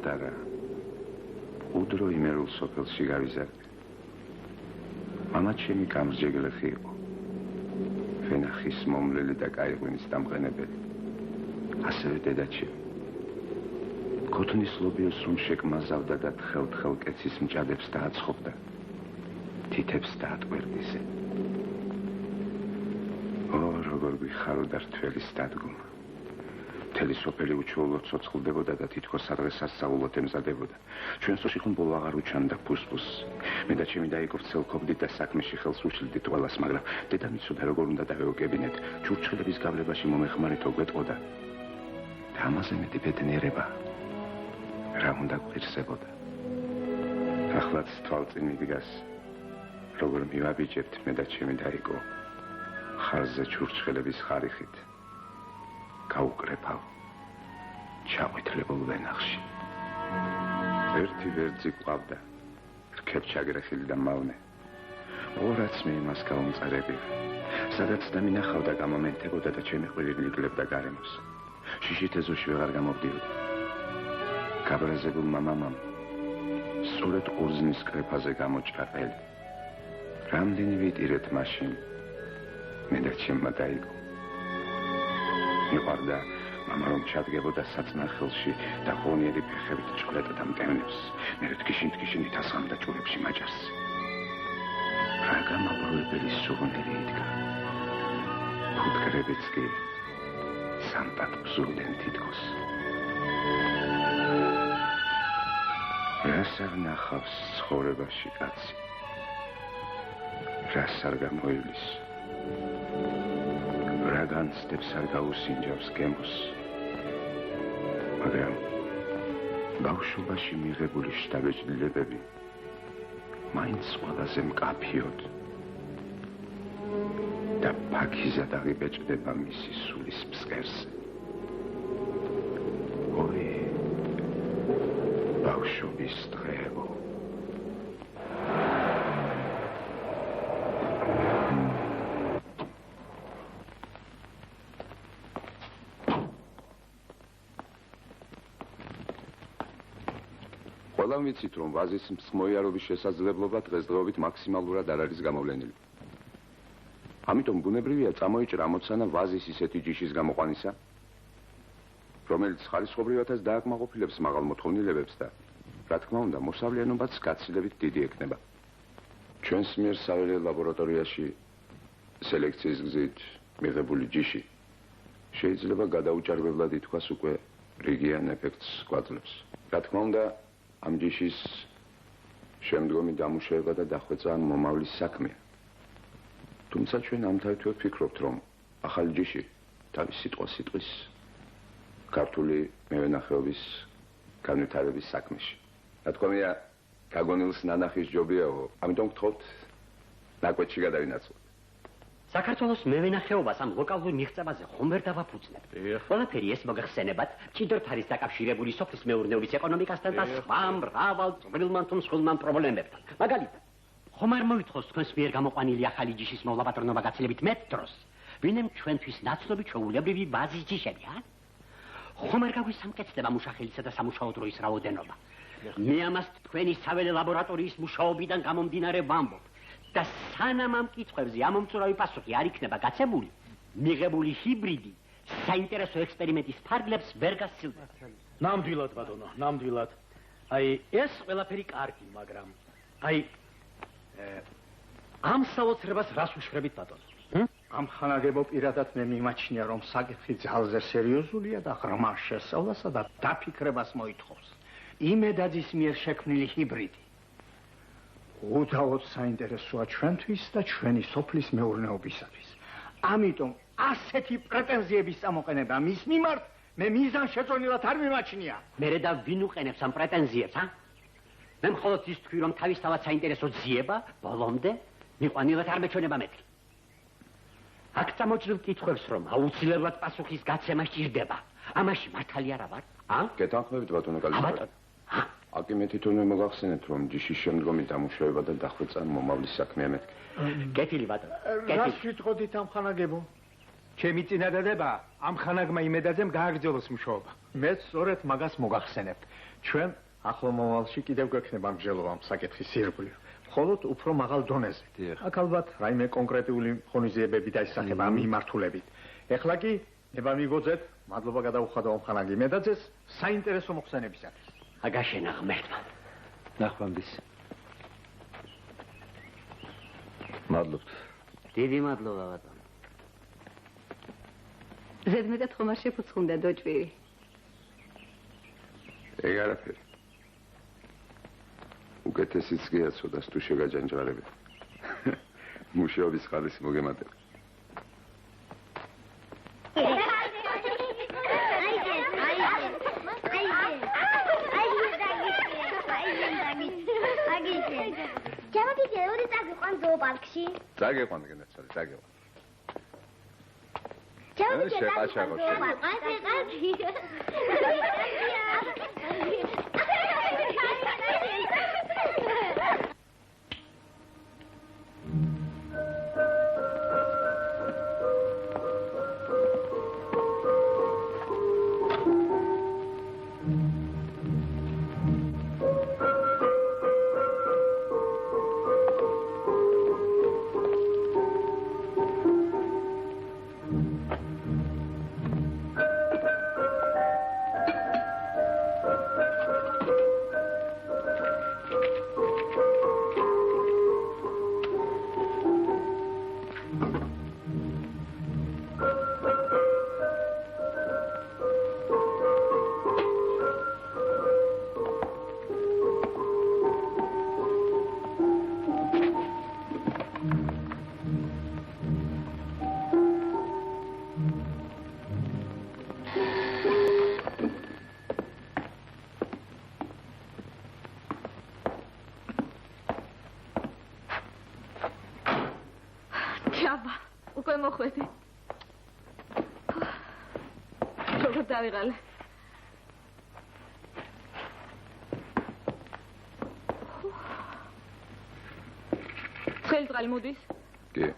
პატარა უდრო იმერულ სოფელში გავიზარდე. მამა ჩემი გამსჯეგლეხი იყო. ვენახის მომლელი და კაიღვინის დამყენებელი. ასევე დედაჩემი. ქოთნის ლობიოს რომ შეკმაზავდა და თხელ-თხელ კეცის მჭადებს დააცხობდა. თითებს დაატყვერდიზე. როგორ გვიხაროდა რთველის დადგომა. მთელი სოფელი უჩვეულოდ ცოცხლდებოდა და თითქოს სადღე სასწაულოდ ემზადებოდა. ჩვენ სოში ხომ ბოლო აღარ უჩანდა ფუსფუსს. მე და ჩემი დაიგო ვცელქობდით და საქმეში ხელს უშლიდით ყველას, მაგრამ დედამ იცოდა როგორ უნდა დავეუგებინეთ. ჩურჩხელების გავლებაში მომეხმარეთო გვეტყოდა. და ამაზე მეტი ბედნიერება რა უნდა გვირსებოდა. ახლაც თვალწინ მიდგას როგორ მივაბიჯებთ მე და ჩემი დაიგო ხარზე ჩურჩხელების ხარიხით. გაუკრეფავ ჩაყვითლებულ ვენახში. ერთი ვერძი ყავდა, რქებ ჩაგრეხილი და მავნე. ორაც მე იმას გაუმწარებია. სადაც დამინახავდა გამომენტებოდა და ჩემი ყვირილი იკლებდა გარემოს. შიშით ეზოში ვეღარ გამოვდიოდი. გაბრაზებულ მამამამ სწორედ ყურძნის კრეფაზე გამოჭრა ყელი. რამდენი ვიტირეთ მაშინ მე და ჩემმა დაიგო. მიყვარდა მამა რომ ჩადგებოდა საწნახელში და ღონიერი ფეხებით ჭყლეტდა მტევნებს. მე თქიშინ-თქიშინით ასხამდა ჭურებში მაჯარს. რა გამაბრუებელი სუღუნერი იდგა. ფუტკრებიც კი სამპატ ბზულდნენ თითქოს. რას არ ნახავს ცხოვრებაში კაცი? რას არ გამოივლის? რა განცდებს არ გაუსინჯავს გემოს? მაგრამ ბავშვობაში მიღებული შთაბეჭდილებები მაინც ყველაზე მკაფიოდ და ფაქიზად აღიბეჭდება მისი სულის ფსკერზე. ოი, ბავშვობის დღეებო. ყველამ ვიცით, რომ ვაზის მსხმოიარობის შესაძლებლობა დღესდღეობით მაქსიმალურად არ არის გამოვლენილი. ამიტომ ბუნებრივია წამოიჭრა ამოცანა ვაზის ისეთი ჯიშის გამოყვანისა, რომელიც ხარისხობრივადაც დააკმაყოფილებს მაღალ მოთხოვნილებებს და, რა თქმა უნდა, მოსავლიანობაც გაცილებით დიდი ექნება. ჩვენს მიერ საველე ლაბორატორიაში სელექციის გზით მიღებული ჯიში შეიძლება გადაუჭარბებლად ითქვას უკვე რიგიან ეფექტს გვაძლევს. რა თქმა უნდა, ამ ჯიშის შემდგომი დამუშავება და დახვეწა მომავლის საქმეა. თუმცა ჩვენ ამთავრებთ ვფიქრობთ, რომ ახალი ჯიში თავის სიტყვა-სიტყვის ქართული მევენახეობის განვითარების საქმეში. რა თქმა გაგონილს ნანახის ჯობიაო, ამიტომ გთხოვთ ნაკვეთში გადავინაცვლოთ. საქართველოს მევენახეობას ამ ლოკალურ მიღწევაზე ხომ ვერ დავაფუძნებთ. ყველაფერი ეს მოგეხსენებათ მჭიდროდ არის დაკავშირებული სოფლის მეურნეობის ეკონომიკასთან და სხვა მრავალ წვრილმან თუ მსხვილმან პრობლემებთან. მაგალითად, ხომ არ მოითხოვს თქვენს მიერ გამოყვანილი ახალი ჯიშის მოვლა პატრონობა გაცილებით მეტ დროს, ვინმე ჩვენთვის ნაცნობი ჩვეულებრივი ვაზის ჯიშები, ხომ არ გაგვისამკეთდება მუშახელისა და სამუშაო დროის რაოდენობა. მე ამას თქვენი საველე ლაბორატორიის მუშაობიდან გამომდინარე ვამბობ. და სანამ ამ კითხვებზე ამომწურავი პასუხი არ იქნება გაცემული, მიღებული ჰიბრიდი საინტერესო ექსპერიმენტის ფარგლებს ვერ გასცილდება. ნამდვილად ბატონო, ნამდვილად. ეს ყველაფერი კარგი, მაგრამ ამ საოცრებას რას უშხრებით ბატონო? ამ ხანაგებო პირადად მე მიმაჩნია, რომ საკითხი ძალზე სერიოზულია და ღრმა შესწავლასა და დაფიქრებას მოითხოვს. იმედაძის მიერ შექმნილი ჰიბრიდი უდავოდ საინტერესოა ჩვენთვის და ჩვენი სოფლის მეურნეობისათვის. ამიტომ ასეთი პრეტენზიების წამოყენება მის მიმართ მე მიზანშეწონილად არ მიმაჩნია. მერე და ვინ უყენებს ამ პრეტენზიებს, მე მხოლოდ ის თქვი, რომ თავისთავად საინტერესო ძიება ბოლომდე მიყვანილად არ მეჩვენება მეთქი. აქ წამოჭრილ კითხვებს რომ აუცილებლად პასუხის გაცემა სჭირდება. ამაში მართალი არა ვარ? გეთანხმებით ბატონო კალისტრატ. აკი მე თვითონვე მოგახსენეთ, რომ ჯიშის შემდგომი დამუშავება და დახვეწა მომავლის საქმეა მეთქი. გეტილი ბატონო, რას ვიტყოდით ამ ხანაგებო? ჩემი წინადადება ამ ხანაგმა იმედაძემ გააგრძელოს მუშაობა. მე სწორედ მაგას მოგახსენებთ. ჩვენ ახლო მომავალში კიდევ გვექნება მსჯელობა ამ საკითხის ირგვლივ. მხოლოდ უფრო მაღალ დონეზე. აქ ალბათ რაიმე კონკრეტული ღონისძიებები დაისახება ამ მიმართულებით. ეხლა კი ნება მიგოძეთ, მადლობა გადაუხადო ხანაგი მედაძეს საინტერესო მოხსენებისათვის. აგაშენა ღმერთმა. ნახვამდის. მადლობთ. დიდი მადლობა ბატონო. ზედმეტად ხომ არ შეფუძხუნდა დოჭვირი. ეგ არაფერი. უკეთესიც გიაცოდას თუ შეგაჯანჯღარებით. მუშაობის ხალისი მოგემატებ. ზოოპარკში. წაგეყვან გენაცვალე, წაგეყვან. შეყაჩაღო. აბა, უკვე მოხვედი. როგორ დავიღალე? ხელწყალი მოდის? კი.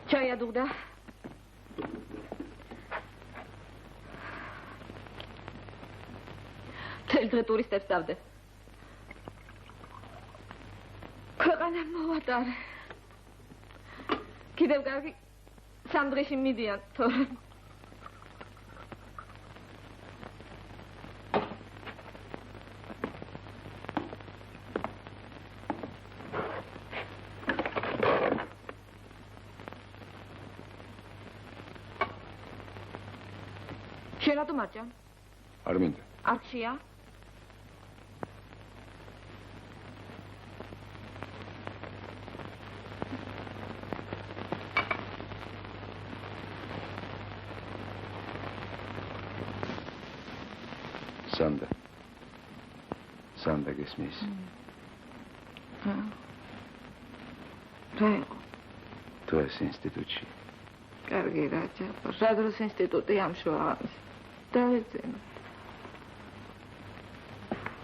ჩაი ადუღდა. თელ დღე ტურისტებს დავდე. ქვეყანა მოვატარე. კიდევ კარგი სამ დღეში მიდიან, თორე შენადო მარჯან? არ მინდა. არქშია? სანდა გესმის? რა? თუ ეს ინსტიტუტში. კარგი რაჯა. რა დროს ინსტიტუტი ამშოა? დავეცინო.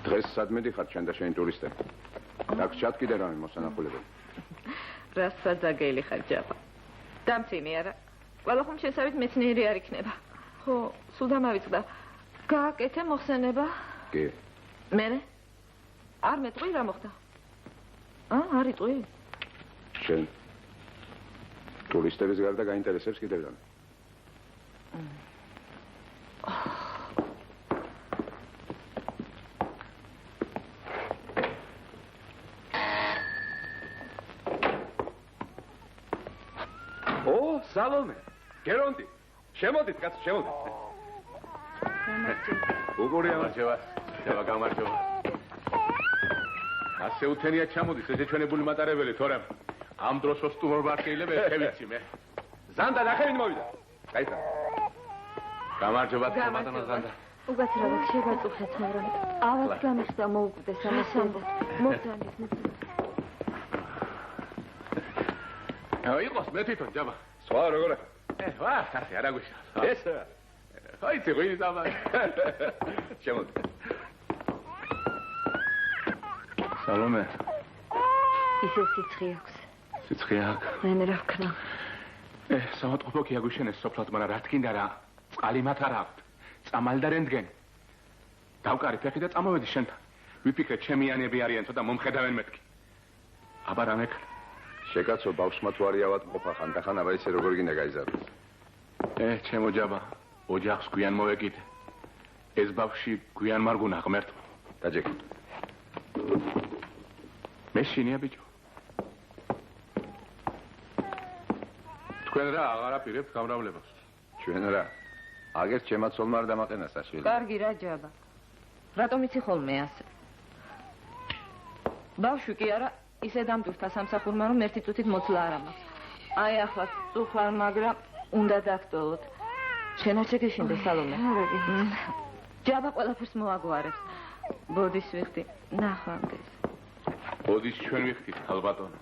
დღეს სადმედი ხარ ჩვენ და შენი ტურისტები? აქ ჩატკიდე რამე მოსანახულებელი. რა საძაგელი ხარ ჯაბა. დამცინი არა. ყველა ხომ შესავით მეცნიერი არ იქნება. ხო, სულ დამავიწყდა. გააკეთე მოხსენება? კი. მერე? არ მეტყვი რა მოხდა? არ იტყვი? შენ ტურისტების გარდა გაინტერესებს კიდევ რამე? სალომე, გერონდი, შემოდით, კაცო, შემოდით. უგური ამარჯობა, გამარჯობა. ასე უთენია ჩამოდის, ესე ჩვენებული მატარებელი, თორემ ამ დროს ოსტუმრ ვარქეილებ ერთხე ვიცი მე. ზანდა, ნახევინ მოვიდა. გაიცა. გამარჯობა, ბატონო ზანდა. უგაცრავად შეგაწუხეთ, მაგრამ ავად გამიხდა მოუკვდეს ამას ამბობ. მოგძანდით, მოგძანდით. იყოს, მე თვითონ ჯაბა. სხვა როგორ ახლა? ვარ, ხარხი არა გვიშა. ეს აი წიყვინი დამარ. შემოდი. სალომე. ისე სიცხე აქვს. სიცხე აქვს. მე რა ვქნა? სამოწყობო კი აგუშენეს სოფლად, მაგრამ რა თქინდა რა? წყალი მათ არ აქვთ. წამალი და რენტგენი. დავკარი ფეხი და წამოვედი შენთან. ვიფიქრე ჩემიანები არიან ცოტა მომხედავენ მეთქი. აბა რა მექნა? შეკაცო ბავშვმა თუ არიავად მყოფა ხანდახან, აბა ისე როგორ გინდა გაიზარდოს. ჩემო ჯაბა, ოჯახს გვიან მოვეკიდე. ეს ბავშვი გვიან მარგუნა ღმერთმა. დაჯექი. მე შინია ბიჭო. თქვენ რა აღარ აპირებთ გამრავლებას? ჩვენ რა? აგერ ჩემაცოლმა არ დამაყენა საშვილი. კარგი რა ჯაბა. რატომ იცი ხოლმე ასე? ბავშვი კი არა, ისე დამტვირთა სამსახურმა, რომ ერთი წუთით მოცლა არ ამაქვს. აი ახლა წუხარ, მაგრამ უნდა დაგტოლოთ. შენ არ შეგეშინდა სალომე? ჯაბა ყველაფერს მოაგვარებს. ბოდის ვიხდი, ნახვამდის. ბოდის ჩვენ ვიხდით, ხალბატონო.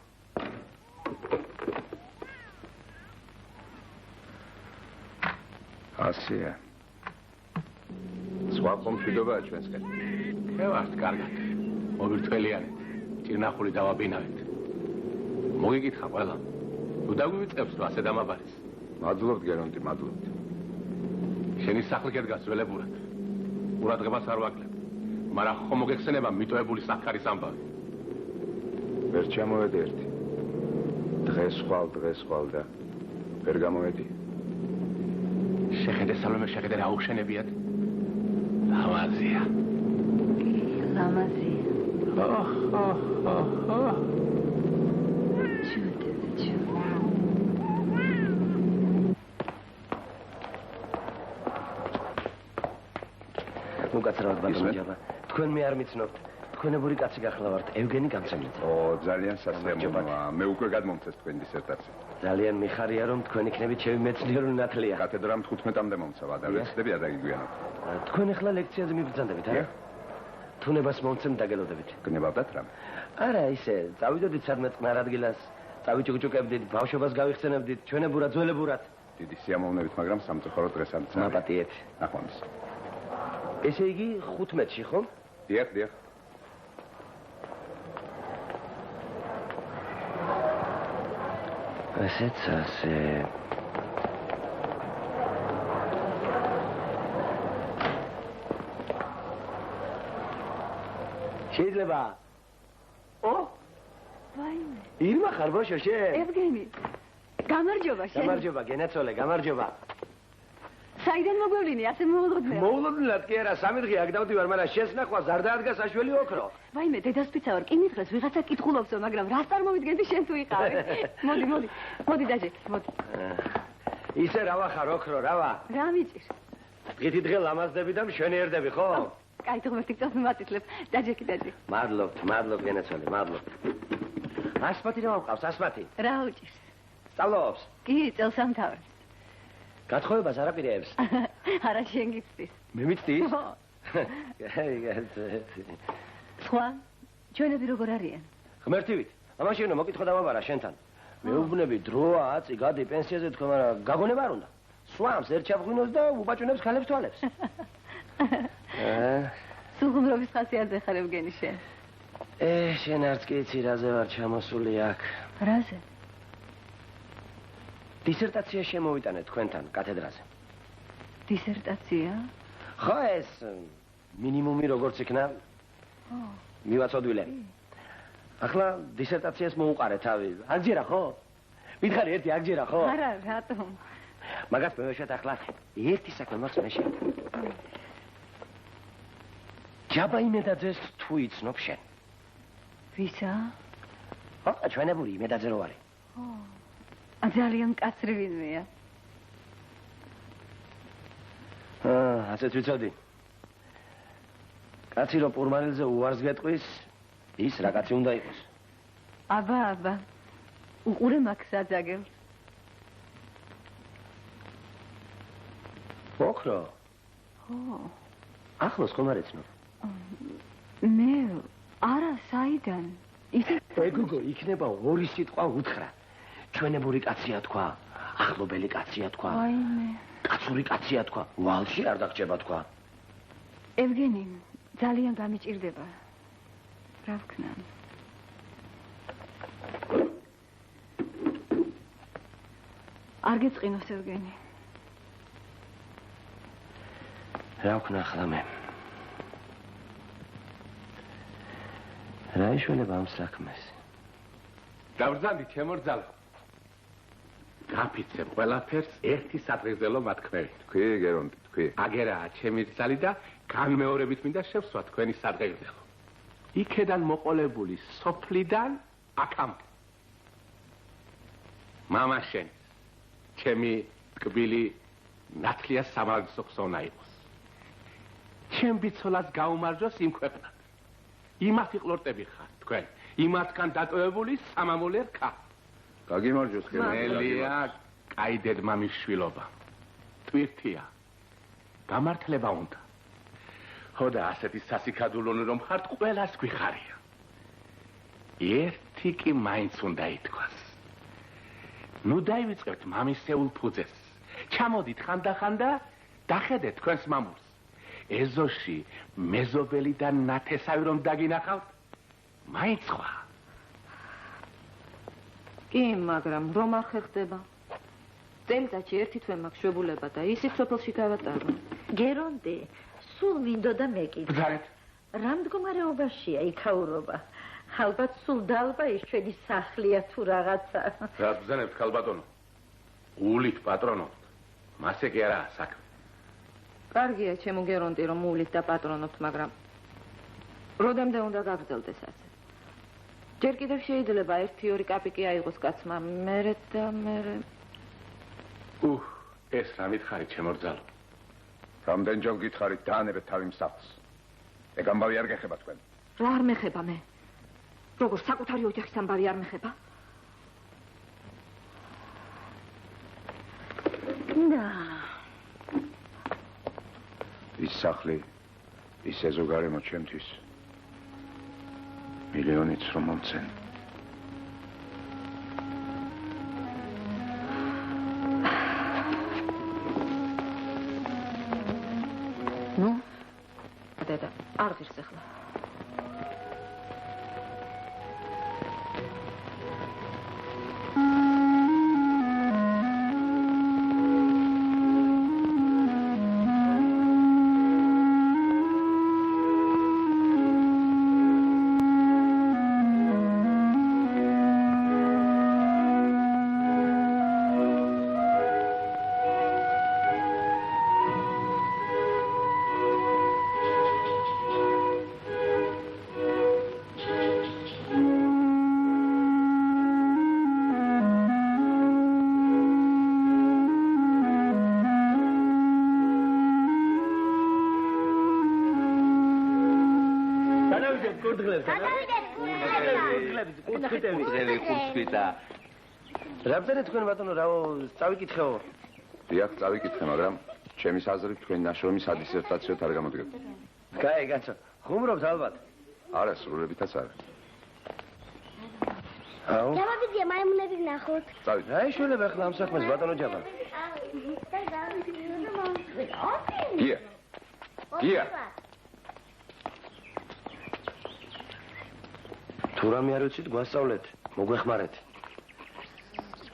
ასია. სხვა კომშვიდობაა ჩვენსკენ. ხევართ, კარგად. მოვირწველიანეთ. ჭირნახული დავაბინავეთ. მოგიგითხა ყველა. თუ დაგვივიწყებს თუ ასე დამაბარეს. მადლობთ გერონტი, მადლობთ. შენი სახლი კედგას ძველებურად. ყურადღებას არ ვაკლებ. მაგრამ ხომ მოგეხსენება მიტოებული სახარის ამბავი. ვერ ჩამოვედი ერთი. დღეს ხვალ და ვერ გამოვედი. შეხედე სალომე, შეხედე რა უხშენებიათ. ლამაზია. ლამაზია. მოგაცრავთ ბატონო ჯაბა. თქვენ მე არ მიცნობთ. თქვენებური კაცი გახლავართ, ევგენი გამცემლით. ძალიან სასიამოვნოა. მე უკვე გადმომწეს თქვენ დისერტაცია. ძალიან მიხარია რომ თქვენ იქნებით ჩემი მეცნიერული ნათლია. კათედრამ 15-მდე მომცავა და ვეცდები ადაგიგვიანოთ. თქვენ ახლა ლექციაზე მიბრძანდებით, არა? თუნებას მომცემ დაგელოდებით. გნებავდათ რამე? არა, ისე, წავიდოდით სადმე წყნარ ადგილას, წავიჭუჭუკებდით, ბავშვობას გავიხსენებდით, ჩვენებურად, ძველებურად. დიდი სიამოვნებით, მაგრამ სამწუხარო დღეს არ მცაა. მაპატიეთ. ნახვამდის. ესე იგი 15-ში, ხო? დიახ. ესეც ასე. შეიძლება? ვაიმე. ირმა ხარ ბოშო შენ? ევგენი. გამარჯობა შენ. გამარჯობა, გენაცოლე, გამარჯობა. საიდან მოგვევლინე, ასე მოულოდნელად? მოულოდნელად კი არა, 3 დღე აქ დავდივარ, მაგრამ შენს ნახვას არ დაადგა საშველი ოქრო. ვაიმე, დედასპიცა ვარ, კი მის დღეს ვიღაცა კითხულობსო, მაგრამ რას წარმოვიდგენდი შენ თუ იყავი? მოდი დაჯექი, მოდი. ისე რავა ხარ ოქრო, რავა? რა მიჭირ? დღითი დღე ლამაზდები და მშვენიერდები, ხო? კაი, თუ ღმერთი გწევს მატიცლებ. დაჯექი. მადლობთ, გენაცოლე, მადლობთ. ასპათი რა ვყავს, ასპათი? რა უჭირს? სწავლობს? კი, წელსამთავრს. გათხოვებას არ აპირებს? არა, შენ გიწდის. მე მიწდის? სხვა, ჩვენები როგორ არიან? ღმერთივით. ამაში უნდა მოკითხო დამაბარა შენთან. მეუბნები დროა, წიგადი პენსიაზე თქვა, მაგრამ გაგონება არ უნდა. სვამს ერთ ჩაფღვინოს და უბაჭუნებს ქალებს თვალებს. სულღმრობის ხასიათზე ხარ ევგენი შენ. შენ არც კი იცი რაზე ვარ ჩამოსული აქ. რაზე? დისერტაცია შემოვიტანეთ თქვენთან კათედრაზე. დისერტაცია? ხო, ეს მინიმუმი როგორც იქნა? მივაწოდვილე. ახლა დისერტაციას მოუყარე თავი. აგჯერა ხო? მითხარი ერთი აგჯერა ხო? არა, რატომ? მაგას მევეშოთ ახლა ერთი საქმე მაქვს მე შენ. ჯაბა იმედაძეს თუ იცნობ შენ? ვისა? ხო, ჩვენებური იმედაძე რო არის. ძალიან კაცრი ვინმეა. ასეც ვიცოდი. კაცი რო პურმანელზე უარს გეტყვის, ის რა კაცი უნდა იყოს? აბა. უყურე მაგ საძაგელს. ოქრო. ხო. ახლოს ხომ არ ეცნობ? მე არა, საიდან? ეგუგო, იქნება ორი სიტყვა უთხრა. ჩვენებური კაცია თქვა, ახლობელი კაცია თქვა. ვაიმე. კაცური კაცია თქვა. ვალში არ დაგჭება თქვა. ევგენი, ძალიან გამიჭირდება. რა ვქნა? არ გეწყინოს ევგენი. რა ვქნა ახლა მე? რა იშველება ამ საქმეს? დავზანდი ჩემორძალო. გაფიცებ ყველაფერს ერთი სადღეგრძელო მათქმევით. თქვი გერონტი, თქვი. აგერაა ჩემი ძალი და განმეორებით მინდა შევსვა თქვენი სადღეგრძელო. იქედან მოყოლებული სოფლიდან აქამდე. მამა შენ, ჩემი ტკბილი ნათლია სამაგისო ხსოვნა იყოს. ჩემ ბიცოლას გაუმარჯოს იმ ქვეყნად. იმათ იყლორტები ხარ თქვენ. იმათგან დატოვებული სამამულე რქა. გაგიმარჯოს მელია კაი დედმამის შვილობა. ტვირთია. გამართლება უნდა. ხო და ასეთი სასიქადულონი რომ ხართ ყველას გვიხარია. ერთი კი მაინც უნდა ითქვას. ნუ დაივიწყებთ მამისეულ ფუძეს. ჩამოდით ხანდახან და დახედეთ თქვენს მამულს. ეზოში მეზობელი და ნათესავი რომ დაგინახავთ, მაინც ხვა. კი, მაგრამ რომ არ ხერხდება. წელიწადში ერთი თვე მაქვს შვებულება და ისიც სოფელში გავატარო. გერონდი, სულ მინდოდა მეკითხა. ბრძანეთ. რა მდგომარეობაშია იქაურობა? ალბათ სულ დალბა ის ჩვენი სახლია თუ რაღაცა. რა ბრძანებთ ქალბატონო? ულით პატრონობთ. მასე კი არაა საქმე. კარგია ჩემო გერონდი რომ ულით და პატრონობთ, მაგრამ როდემდე უნდა გაგრძელდეს ასე. ჯერ კიდევ შეიძლება 1-2 კაპიკი აიღოს კაცმა, მერე და მერე. ეს რა მითხარით ჩემორძალო? რამდენჯერ გითხარით დაანებეთ თავი მსახს. ეგ ამბავი არ გეხება თქვენ. რა არ მეხება მე? როგორ საკუთარი ოჯახის ამბავი არ მეხება? და ის სახლი, ის ეზოგარემო ჩემთვის მილიონიც რომ მომცენ. ნუ? დედა, არ ღირს ახლა. რაბზენე თქვენ ბატონო რაო წავიკითხეო? დიახ, წავიკითხე, მაგრამ ჩემის აზრით თქვენ ნაშრომი სადისერტაციოდ არ გამოდგება. კაი, კაცო, ხუმრობთ ალბათ. არა, სრულებითაც არა. აუ? გამოვიდია მაიმუნები ვნახოთ. წავით. რა იშველება ახლა ამ საქმეს ბატონო ჯაბა? გია. გია. თუ რამე არ ვიცით, გვასწავლეთ, მოგვეხმარეთ.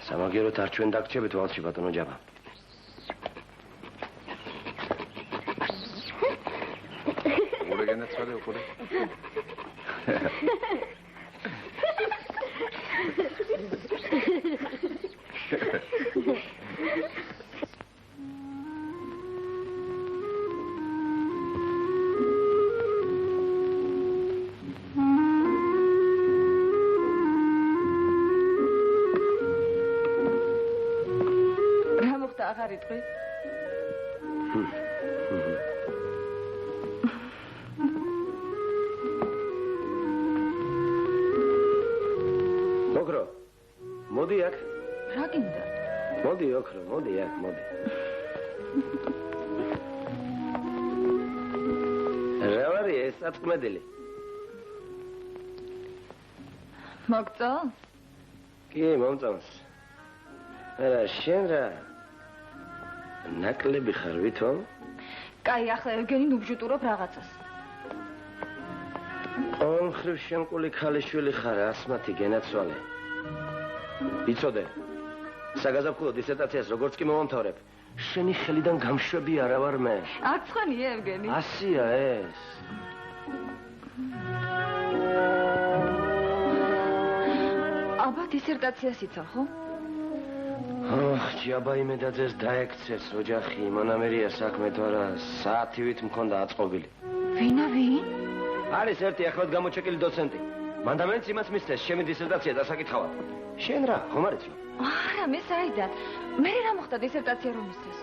სამაგეროთ არ ჩვენ დაგჭებით ვალში ბატონო ჯაბა. უყურე განაცხადე, უყურე. აღარ იტყვი? ოქრო, მოდი აქ. რა გინდა? მოდი ოქრო, მოდი აქ, მოდი. რა ვარი ეს აწმედილი? მოგწონს? კი, მომწონს. არა, შენ რა? ნაკლები ხარ ვითომ? კაი, ახლა ევგენი ნუბჟუტურობ რაღაცას. ომხრივ შემკული ქალიშვილი ხარ, ასმათი გენაცვალე. იცოდე, საგაზაფხულო დისერტაციას როგორც კი მომამთავრებ, შენი ხელიდან გამშვები არა ვარ მე. აქ ცხენია ევგენი. ასია ეს. აბა დისერტაციას იცავ, ხო? ჯაბა იმედაძეს დაექცეს ოჯახი, მონამერია საქმე თუ არა, საათივით მქონდა აწყობილი. ვინა ვინ? არის ერთი ახლად გამოჩეკილი დოცენტი. მანდამენტს იმას მისცეს, შემი დისერტაცია დასაკითხავად. შენ რა, ხომ არ იცნობ? არა, მე საიდან? მე რა მოხდა დისერტაცია რომ მისცეს?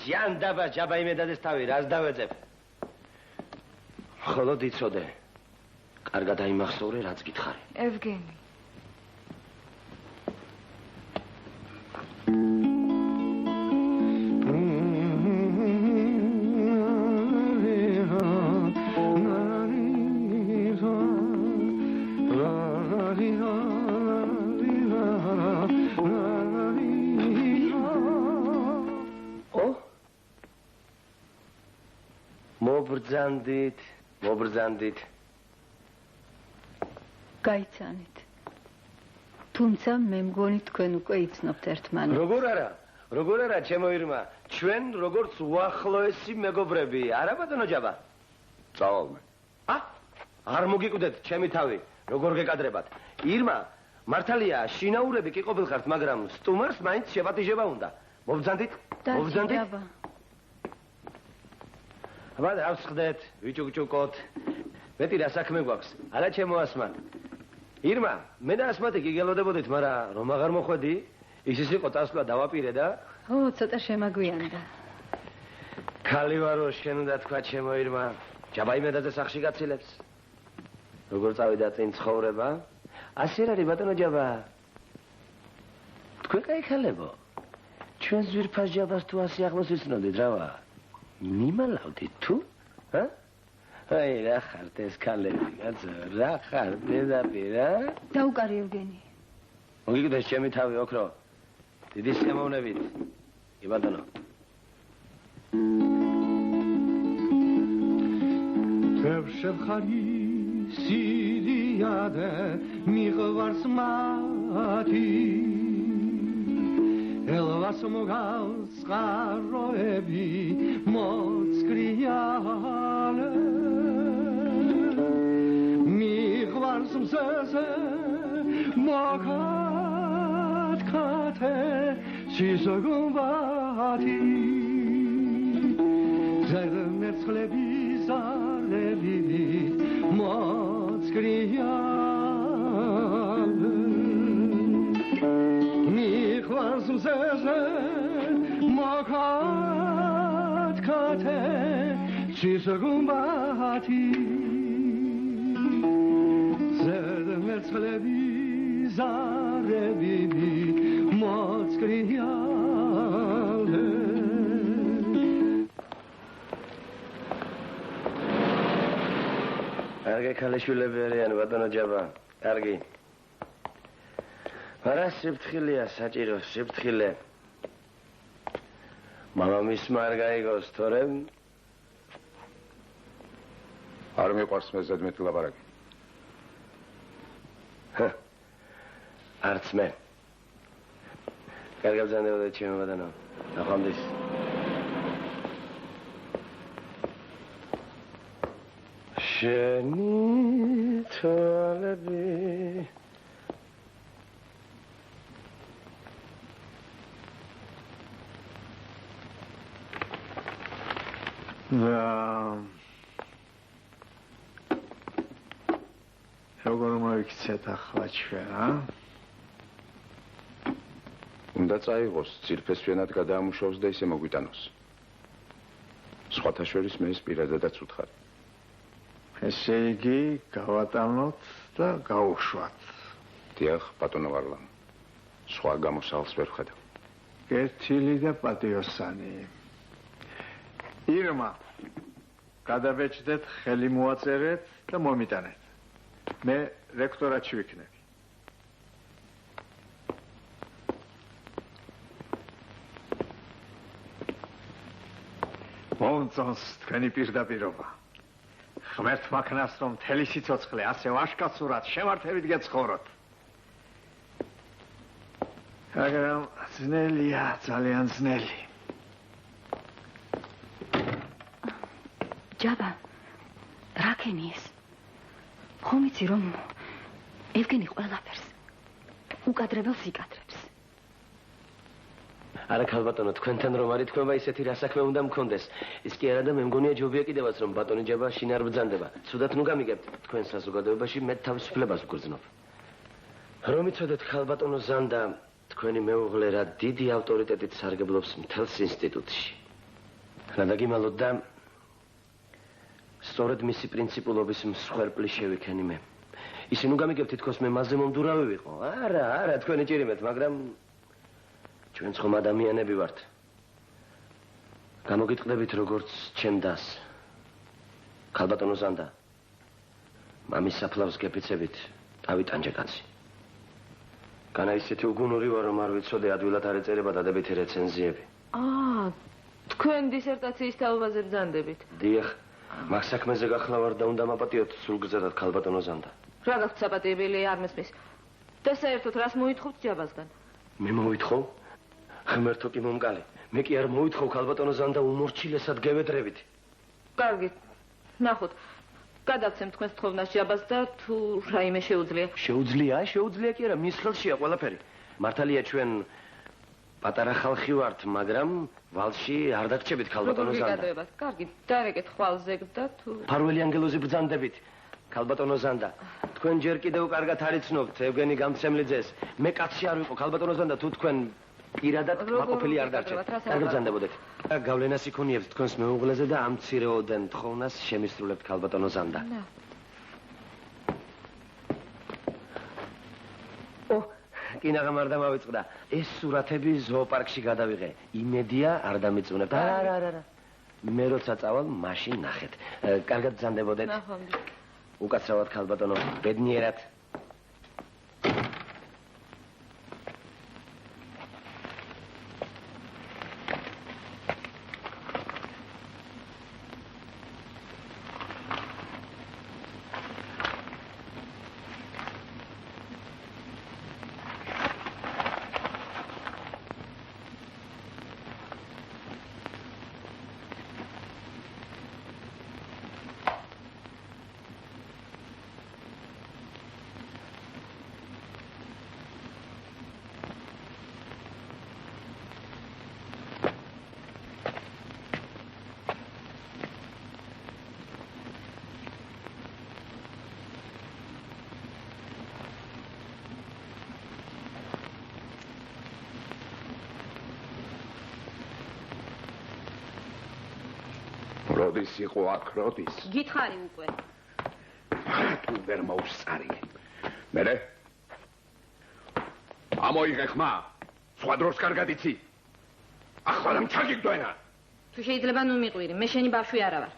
ჯანდაბა ჯაბა იმედაძეს თავი, რას დავეძებ? ხოლოდ იცოდე. კარგად აიმახსოვრე, რაც გითხარი. ევგენი. მობრძანდით. გაიცანით. თუმცა მე მგონი თქვენ უკვე იცნობთ ერთმანეთს. როგორ არა, ჩემო ირმა, ჩვენ როგორც უახლოესი მეგობრები, არა ბატონო ჯაბა? წავალმე. არ მოგიკვდეთ ჩემი თავი, როგორ გეკადრებათ. ირმა, მართალია, შინაურები კი ყოფილხართ, მაგრამ სტუმარს მაინც შეპატიჟება უნდა. მობრძანდით? ჯაბა. აბა დავსხდეთ, ვიჭუკჭუკოთ. მეტი რა საქმე გვაქვს? არა ჩემო ასმათ. ირმა, მე და ასმათი გიგელოდებოდით, მაგრამ რომ აღარ მოხვედი, ის იყო წასვლა დავაპირე და ცოტა შემაგვიანდა. ქალი ვარო შენ უნდა თქვა ჩემო ირმა, ჯაბა იმედაძე სახში გაცილებს. როგორ წავიდა წინ ცხოვრება? ასე არის ბატონო ჯაბა. თქვენ კაი ქალებო. ჩვენ ზვირფას ჯაბას თუ ასე ახლოს ვიცნოდით რა? მიმალავდით თუ? აი რა ხართ ეს ქალები, კაცო, რა ხარ დედაპირა? დაუკარი ევგენი. მოგიგდეს ჩემი თავი ოქრო. დიდი შემოვნებით. კი ბატონო. შევხარი სიდიადე მიღვარს მათი ელვას მოგავს წყაროები მოцкრიალე მიღვარს მზეზე მოგათქათე სიზოგუმბათი ზერმერცხლები ზარები მოцкრიალე მიხვარს მზეზე მოგათქათე სიზოგუმბათი ზერმერცხლები ზარები მოцкრიალე კარგი ქალიშვილები არიან ბატონო ჯაბა, კარგი. არა სიფრთხილეა საჭირო, სიფრთხილე. მამამისმა არ გაიგოს, თორემ არ მიყვარს მე ზედმეტი ლაპარაკი. არც მე. კარგად ბრძანდებოდეთ ჩემო ბატონო. ნახვამდის. შენი თვალები როგორ მოიქცეთ ახლა ჩვენ, უნდა წაიღოს, ძირფესვიანად გადაამუშავოს და ისე მოგვიტანოს. სხვათა შორის მე ეს პირადადაც ვუთხარი. ესე იგი, გავატანოთ და გავუშვათ. დიახ, ბატონო ვარლამ. სხვა გამოსავალს ვერ ვხედავ. კეთილი და პატიოსანი. ირმა, გადაბეჭდეთ, ხელი მოაწერეთ და მომიტანეთ. მე რექტორატში ვიქნები. მომწონს თქვენი პირდაპირობა. ღმერთმა ქნას რომ მთელი სიცოცხლე ასე ვაშკაცურად შემართებით გეცხოვროთ. მაგრამ ძნელია, ძალიან ძნელი. ჯაბა, რა ქენი ეს? ხომ იცი რომ ევგენი ყველაფერს უკადრებელს იკადრებს. არა ქალბატონო, თქვენთან რომ არის თქვენმა ისეთი რა საქმე უნდა მქონდეს. ის კი არა და მე მგონია ჯობია კიდევაც რომ ბატონი ჯაბა შინ არ ბრძანდება. ცუდად ნუ გამიგებთ თქვენ საზოგადოებაში მე თავისუფლებას ვგრძნობ. რომ იცოდეთ ქალბატონო ზანდა თქვენი მეუღლე რა დიდი ავტორიტეტით სარგებლობს მთელს ინსტიტუტში. რა დაგიმალოთ და სწორედ მისი პრინციპულობის მსხვერპლი შევიქენი მე. ისე ნუ გამიგებთ თქოს მე მასზე მომდურავი ვიყო. არა, თქვენი ჭირიმეთ, მაგრამ ჩვენც ხომ ადამიანები ვართ. გამოგიტყდებით როგორც ჩემ დას. ქალბატონო ზანდა. მამის საფლავს გეფიცებით, დავიტანჯე კაცი. განა ისეთი უგუნური ვარ რომ არ ვიცოდე ადვილად არ ეწერება დადებითი რეცენზიები. თქვენ დისერტაციის თაობაზე ბრძანდებით. დიახ, მაგ საქმეზე გახლა ვარ და უნდა მაპატიოთ სულგზადად ქალბატონო ზანდა. რა გაქვთ საპატიებელი არ მესმის. და საერთოდ რას მოითხოვთ ჯაბასგან? მე მოვითხოვ? ღმერთო კი მომგალი. მე კი არ მოვითხოვ ქალბატონო ზანდა უმორჩილესად გევედრებით. კარგი. ნახოთ. გადავცემ თქვენს თხოვნას ჯაბას და თუ რაიმე შეუძლია. შეუძლია კი არა, მის ხელშია ყველაფერი. მართალია ჩვენ პატარა ხალხი ვართ, მაგრამ ვალში არ დაგჭებით ქალბატონო ზანდა. კარგი, დარეკეთ ხვალზე და თუ ფარველი ანგელოზი ბრძანდებით. ქალბატონო ზანდა, თქვენ ჯერ კიდევ კარგად არიცნობთ ევგენი გამცემლიძეს. მე კაცი არ ვიყო ქალბატონო ზანდა, თუ თქვენ პირადად მაყოფილი არ დარჩეთ. არ ბრძანდებოდეთ. გავლენას იქონიებთ თქვენს მეუღლეზე და ამ მცირეოდენ თხოვნას შემისრულებთ ქალბატონო ზანდა. კინაღამ არ დამავიწყდა. ეს სურათები ზოოპარკში გადავიღე. იმედია არ დამიწუნებთ. არა. მე როცა წავალ, მაშინ ნახეთ. კარგად ბრძანდებოდეთ. ნახავდი. უკაცრავად ქალბატონო, ბედნიერად. როდის იყო აქ როდის? გითხარი უკვე. თუ ვერ მოუსწარი. მერე? ამოიღე ხმა. სხვა დროს კარგად იცი. ახლა რამ ჩაგიგდვენა? თუ შეიძლება ნუ მიყვირი, მე შენი ბავშვი არა ვარ.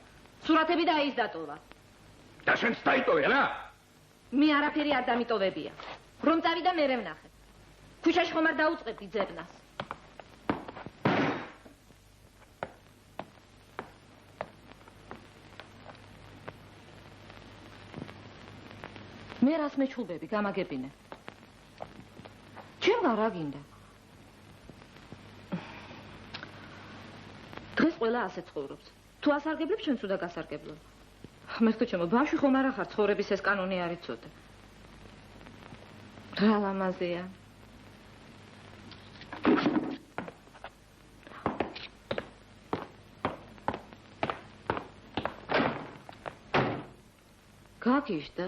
სურათები და ის დატოვა. და შენც დაიტოვე რა? მე არაფერი არ დამიტოვებია. რომ წავიდა მერე ვნახე. ქუჩაში ხომ არ დაუწყებდი ძებნას. მე რას მეჩულბები, გამაგებინე. ჩემგან რა გინდა? დღეს ყველა ასე ცხოვრობს. თუ ასარგებლებ, ჩვენც უნდა გასარგებლო. ღმერთო ჩემო, ბავშვი ხომ არ ახარ ცხოვრების ეს კანონი არ იცოდე. რა ლამაზია. გაგიჟდა?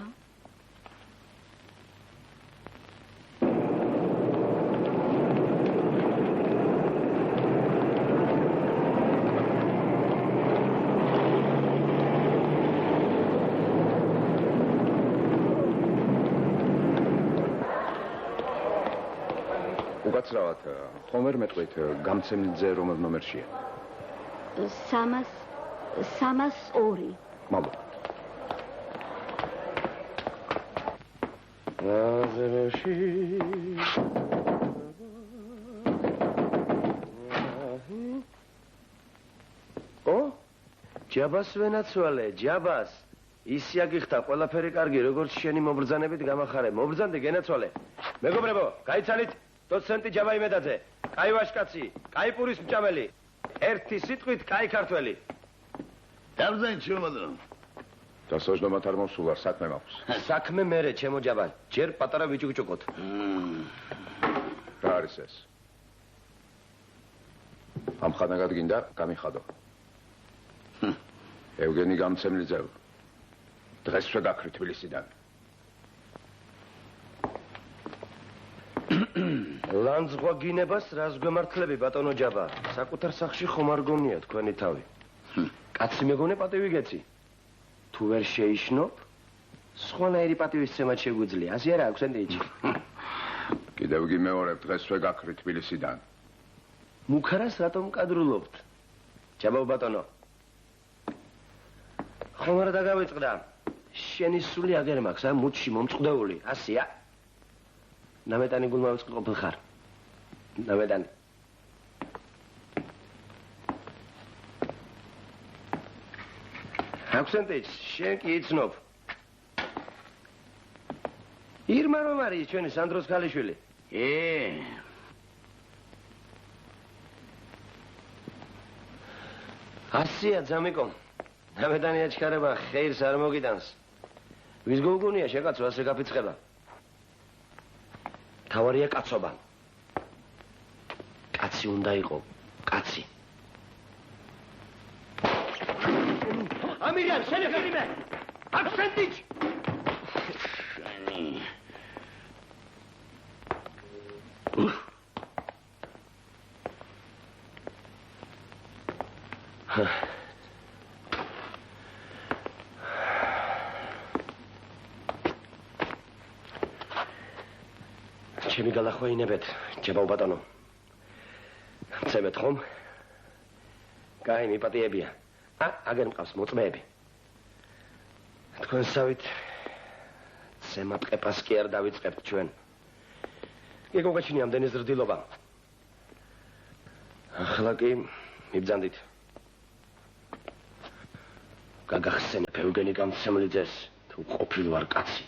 უკაცრავად, ხომ ვერ მეტყვით გამცემლიძე რომელ ნომერშია? 302. მადლობა. აზერში ჯაბას ვენაცვალე, ჯაბას. ისი აგიხდა ყველაფერი კარგი, როგორც შენი მობრძანებით გამახარე. მობრძანდი გენაცვალე. მეგობრებო, გაიცანით დოცენტი ჯაბა იმედაძე. კაი ვაშკაცი, კაი პურის მჭამელი. ერთი სიტყვით კაი ქართველი. დავზენ ჩუმადრო. დასაჯდომად არ მოსულა, საქმე მაქვს. საქმე მერე, ჩემო ჯაბა. ჯერ პატარა ვიჭუჭუკოთ. რა არის ეს? ამ ხანაგად გინდა გამიხადო. ევგენი გამცემლიძე. დღესვე გაქრი თბილისიდან. ლანძღვა გინებას რას გვემართლები ბატონო ჯაბა? საკუთარ სახში ხომ არ გონია თქვენი თავი. კაცი მეგონე პატივი გეცი. თუ ვერ შეიშნობ, სხვანაირი პატივისცემად შეგვიძლია. ასე არა აქვს ენდიჩი. კიდევ გიმეორებ დღესვე გაქრი თბილისიდან. მუქარას რატომ კადრულობთ? ჯაბა ბატონო. ხომ არ დაგავიწყდა? შენი სული აგერ მაქვს, მუჩში მომწყდეული, ასია. ნამეტანი გულმავიწყი ყოფილ ხარ. ნამეტანი. აქსენტიც, შენ კი იცნობ. ირმა რომ არის ჩვენი სანდროს ქალიშვილი? ასია ძამიკო. ნამეტანი აჩქარება ხეირს არ მოგიტანს. ვის გოგონია შეკაცო ასე გაფიცხება? თავარია კაცობა. კაცი უნდა იყო, კაცი. ამირიან, შენებრივე! აქსენტიჩ! შენი. ჩემი გალახვეინებეთ, ჯაბა ბატონო. ცემეთ ხომ? კაი, მიპატიებია. აგერ მყავს მოწმეები. თქვენსავით ცემატ ყეპას კი არ დავიწყებთ ჩვენ. გეგოგაჩინი ამდენი ზრდილობა. ახლა კი მიბძანდით. გაგახსენებ ევგენი გამცემლიძეს, თუ ყოფილი ვარ კაცი.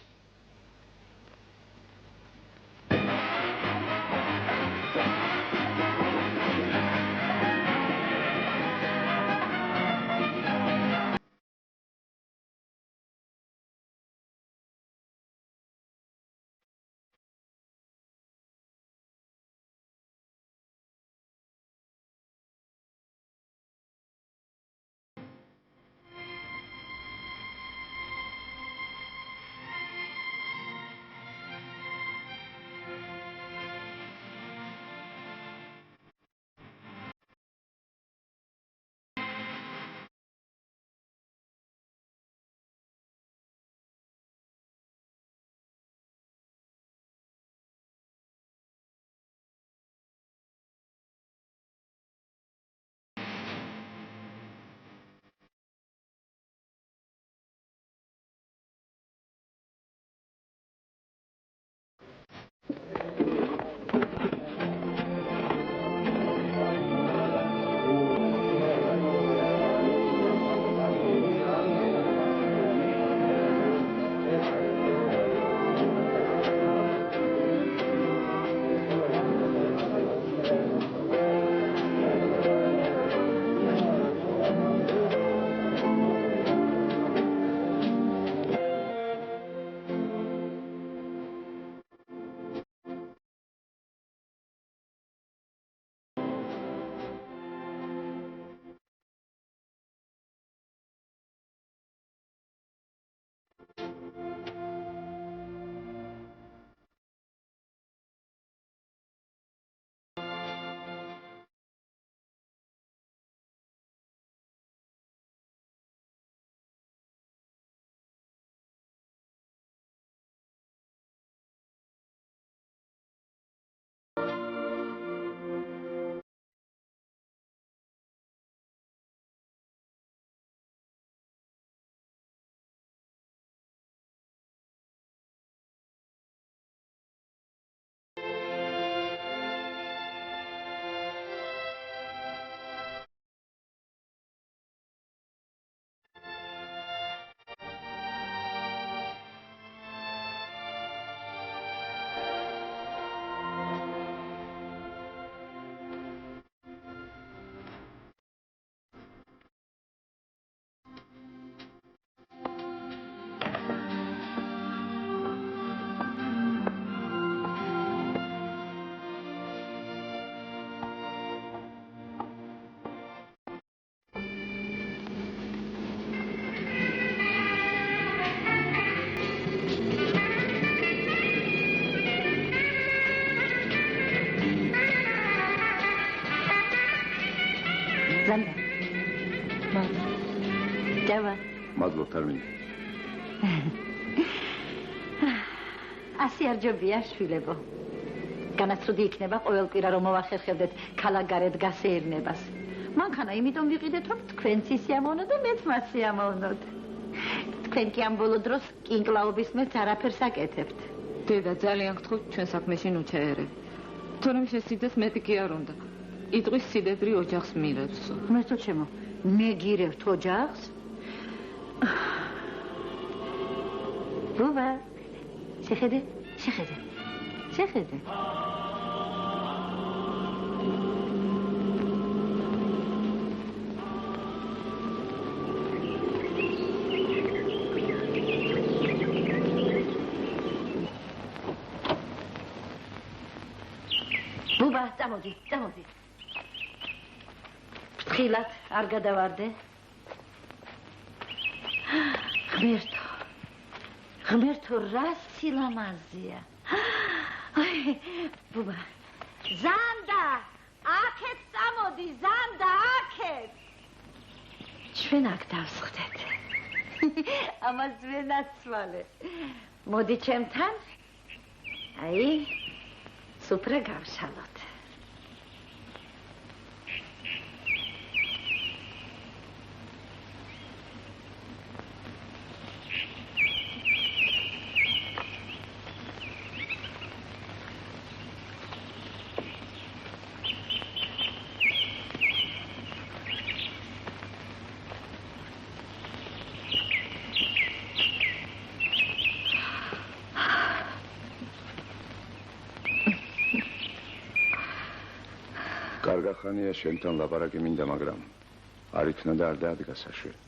მადლობთ არ მინდა. ასე არ ჯობია შვილებო. განაცრუდი იქნება ყოველ კვირა რომ მოვახერხებდეთ ქალაქგარეთ გასეირნებას. მანქანა იმიტომ ვიყიდეთ რომ თქვენც ისიამოვნოთ და მეც მას სიამოვნოთ. თქვენ კი ამ ბოლო დროს კინკლაობის მეც არაფერს აკეთებთ. დედა ძალიან გთხოვთ ჩვენ საქმეში ნუჩაერე. თორემ შესიძეს მეტი კი არ უნდა. იტყვის სიდებრი ოჯახს მირევს. მერტო ჩემო, მე გირევთ ოჯახს? ბუბა, შეხედე. ბუბა, წამოდი. ფრთხილად არ გადავარდე. ღმერთო, რა სილამაზეა. ბუბა, ზანდა, აქეთ წამოდი, ზანდა, აქეთ. ჩვენ აქ დავსხდეთ. ამას ვენაცვალე. მოდი ჩემთან. აი, სუფრა გავშალოთ. კარგახანია შენთან ლაპარაკი მინდა, მაგრამ არ იქნა და არ დაადგა საშველი.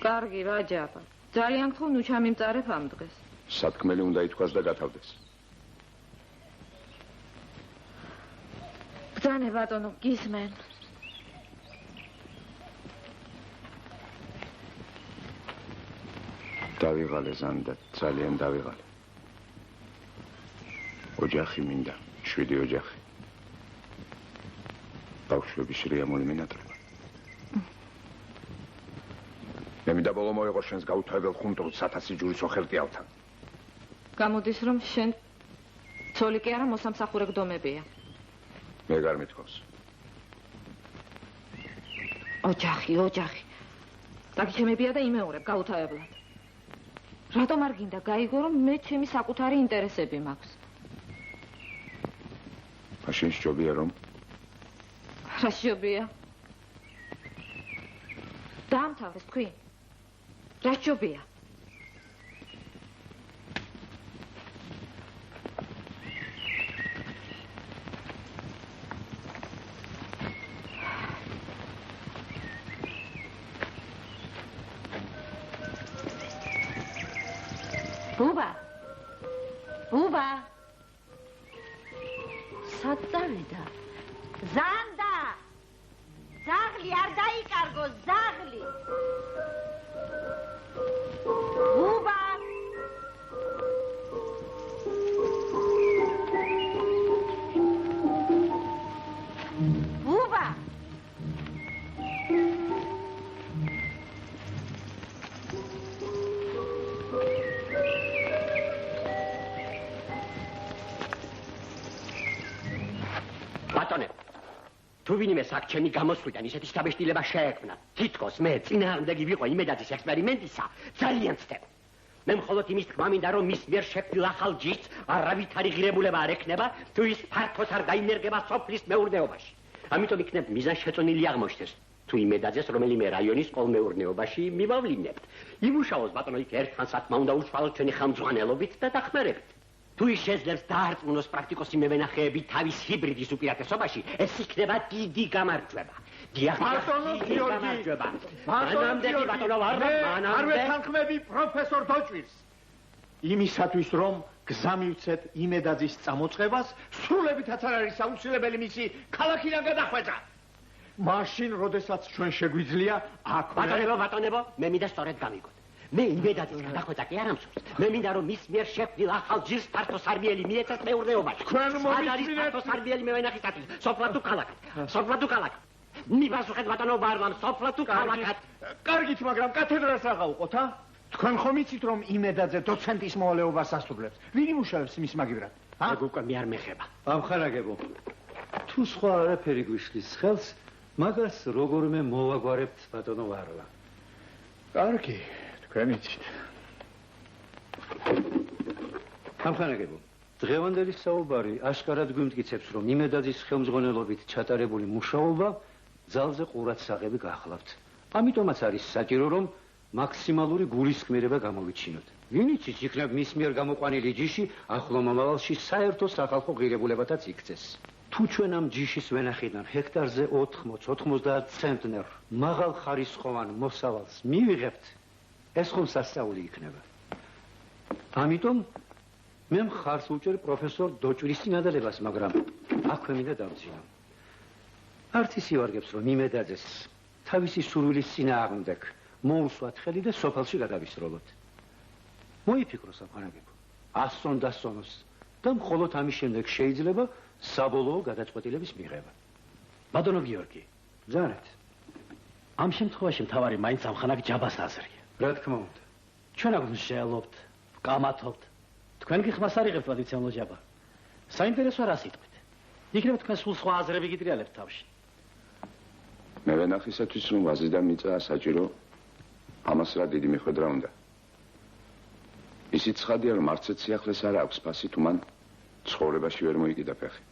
კარგი რა ჯაბა. ძალიან გთხოვ ნუ ჩამიმწარებ ამ დღეს. სათქმელი უნდა ითქვას და გათავდეს. ბრძანე ბატონო, გისმენ. დავიღალე ზანდა, ძალიან დავიღალე. ოჯახი მინდა, 7 ოჯახი. ბავშვების რეამული მინატრება. მე მინდა ბოლო მოეყო შენს გაუთავებელ ხუნტურს 1000 ჯურის ოხერტიალთან. გამოდის რომ შენ ცოლი კი არა მოსამსახურე გდომებია. მე გარ მithქოს. ოჯახი. დაგიჩემებია და იმეორებ გაუთავებლად. რატომ არ გინდა გაიგო რომ მე ჩემი საკუთარი ინტერესები მაქვს? მაშინ სჯობია რომ რა სჯობია? დაამთავრეს თქვი? რა სჯობია? ბუბა სად წავიდა? ზანდა ზაღლი არ დაიკარგო, ზაღლი. ბუბა ბატონო, თუ ვინმე საქჩენი გამოსვლიდან ისეთი შთაბეჭდილება შეექმნა, თითქოს მე წინააღმდეგი ვიყო იმედაძის ექსპერიმენტისა, ძალიან ვცდებ. მე მხოლოდ იმის თქმა მინდა, რომ მის მიერ შექმნილ ახალ ჯიშს არავითარი ღირებულება არ ექნება, თუ ის ფართოს არ დაინერგება სოფლის მეურნეობაში. ამიტომ იქნებ მიზანშეწონილი აღმოჩნდეს, თუ იმედაძეს რომელიმე რაიონის კოლმეურნეობაში მივავლინებთ. იმუშაოს ბატონო იქ ერთხანს სათქმა უნდა უშუალოდ ჩვენი ხელმძღვანელობით და დახმარებით. თუ ის შეძლებს დაარწმუნოს პრაქტიკოსი მევენახეები თავის ჰიბრიდის უპირატესობაში, ეს იქნება დიდი გამარჯვება. ბატონო გიორგი, არ ვეთანხმები პროფესორ დოჭვირს. იმისათვის რომ გზა მივცეთ იმედაძის წამოწყებას, სრულებითაც არ არის აუცილებელი მისი ქალაქიდან გადახვეწა. მაშინ, როდესაც ჩვენ შეგვიძლია აქ ბატონებო, მე მინდა სწორედ გამიგოთ. მე იმედაძის გადახვეწა კი არ ამსურს. მე მინდა რომ მის მიერ შექმნილ ახალ ჯიშს ფართოსარბიელი მიეცეს მეურნეობაში. თქვენ მომიწმინეთ ფართოსარბიელი მევენახისათვის, სოფლად თუ ქალაქად. მიპასუხეთ ბატონო ვარლამ, სოფლა თუ ქალაქად. კარგით, მაგრამ კათედრას რა გავუყოთ, ა? თქვენ ხომ იცით, რომ იმედაძე დოცენტის მოვალეობას ასრულებს? ვინ იმუშავებს მის მაგივრად? ეგ უკვე მე არ მეხება. ამხანაგებო. თუ სხვა არაფერი გვიშლის ხელს, მაგას როგორმე მოვაგვარებთ ბატონო ვარლა. კარგი, თქვენ იცით. ამხანაგებო. დღევანდელი საუბარი აშკარად გვიმტკიცებს, რომ იმედაძის ხელმძღვანელობით ჩატარებული მუშაობა ძალზე ყურადსაღები გახლავთ. ამიტომაც არის საჭირო, რომ მაქსიმალური გულისხმიერება გამოვიჩინოთ. ვინ იცის, იქნებ მის მიერ გამოყვანილი ჯიში ახლო მომავალში საერთო სახალხო ღირებულებათაც იქცეს. თუ ჩვენ ამ ჯიშის ვენახიდან ჰექტარზე 80-90 ცენტნერ მაღალ ხარისხოვან მოსავალს მივიღებთ, ეს ხომ სასწაული იქნება. ამიტომ მე მხარს უჭერ პროფესორ დოჭრის წინადადებას, მაგრამ აქვე მინდა დავძინო. არც ის ივარგებს, რომ იმედაძეს თავისი სურვილის წინააღმდეგ მოусვათ ხელი და სოფელში გადავისროლოთ. მოიფიქროს ამხანაგებო, ასწონ დასწონოს და მხოლოდ ამის შემდეგ შეიძლება საბოლოო გადაწყვეტილების მიღება. ბატონო გიორგი, ზარეთ. ამ შემთხვევაში მთავარი მაინც ამხანაგ ჯაბას აზრია. რა თქმა უნდა. ჩვენ აქ მსჯელობთ, ვკამათობთ. თქვენ კი ხმას არ იღებთ ვადიცემლო ჯაბა. საინტერესოა რა სიტყვით. იქნებ თქვენ სულ სხვა აზრები გიტრიალებთ თავში. მე ვენახისათვის რომ ვაზიდან მიწაა საჭირო, ამას რა დიდი მიხვედრა უნდა. ისიც ცხადია, რომ არცეთ სიახლეს არ აქვს ფასი, თუ მან ცხოვრებაში ვერ მოიკიდა ფეხი.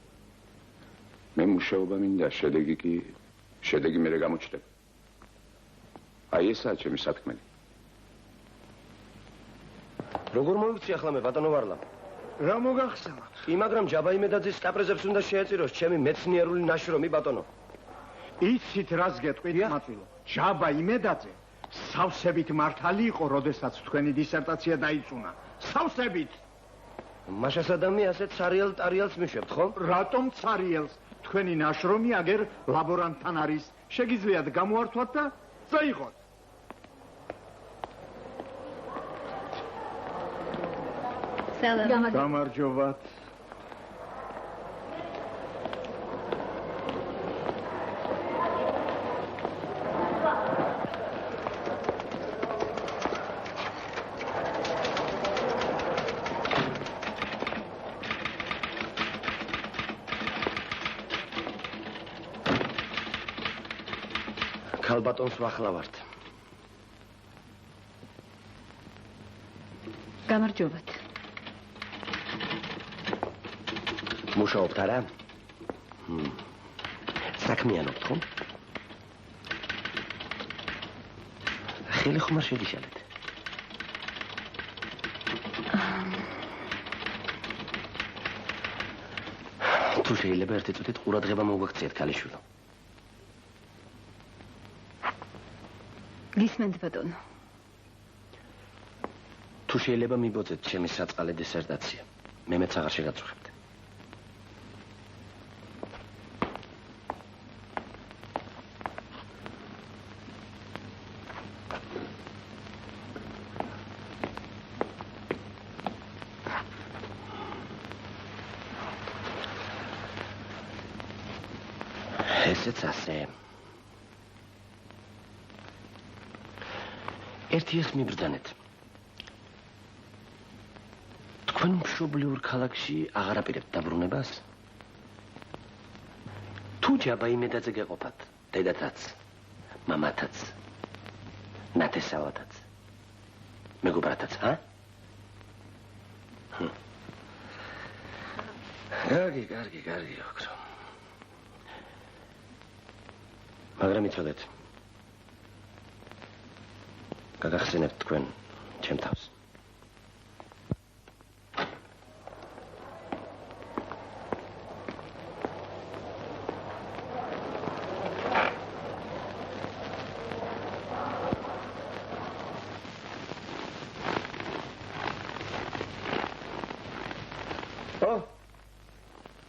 მე მუშაობა მინდა, შედეგი მერე გამოჩნდება. აი ესაა ჩემი სათქმელი. როგორ მოვიქცი ახლა მე ბატონო ვარლა? რა მოგახსენოთ? კი, მაგრამ ჯაბა იმედაძის კაპრეზებს უნდა შეეწიროს ჩემი მეცნიერული ნაშრომი ბატონო. იცით რას გეტყვით, მაწვილო? ჯაბა იმედაძე სავსებით მართალი იყო, როდესაც თქვენი დისერტაცია დაიწუნა. სავსებით. მაშას ადამი ასეთ ცარიელ ტარიელს მიშვებთ, ხო? რატომ ცარიელს? თქვენი ნაშრომი აგერ ლაბორანტთან არის. შეგიძლიათ გამოართვათ და წაიღოთ. გამარჯობათ. ქალბატონს ვახლავართ. გამარჯობათ. მუშაობთ არა? საქმიანობთ ხო? ხელი ხომ არ შეგიშალეთ? თუ შეიძლება ერთი წუთით ყურადღება მოგაქციეთ ქალიშვილო. გისმენთ ბატონო. თუ შეიძლება მიბოძეთ ჩემი საწყალე დისერტაცია. მე მეც აღარ შეგაწუხებთ. ესეც ასე. ერთი ის მიბრძანეთ. თქვენ მშობლიურ ქალაქში აღარ აპირებთ დაბრუნებას? თუ ჯაბა იმედაძე გეყოფათ, დედათაც, მამათაც, ნათესავათაც, მეგობრათაც, ა? კარგი, ოქრო. მაგრამ იცოდეთ, გაგახსენებთ თქვენ ჩემ თავს.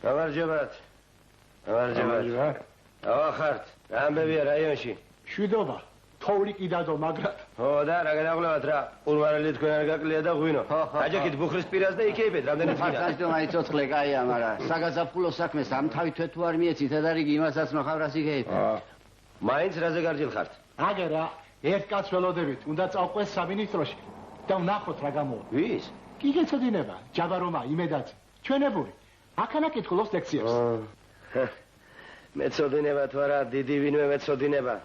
გამარჯობათ. ავახართ, ამბებია რაიონში. შვიდობა. თოვლი კი დადო მაგრად. ხო და რა გადაყოლათ რა? ყურვარელი თქვენ არ გაკლია და ღვინო. აჯაკით ბუხრის პირას და იქეიფეთ რამდენიც გინდა. ხარცაშტო მაიცოცხლე კაია, მაგრამ საგაზაფხულო საქმეს ამ თავით თუ არ მიეცით და რიგი იმასაც მოხავრას იქეიფეთ. მაინც რაზე გარჯილ ხართ? აგე რა, ერთ კაცს ველოდებით, უნდა წავყვეს სამინისტროში და ვნახოთ რა გამოვა. ვის? კი გეცოდინება, ჯაბარომა, იმედაც, ჩვენებური. აქანა კითხულობს ლექციებს. მეცოდინება თუ არა, დიდი ვინმე მეცოდინება.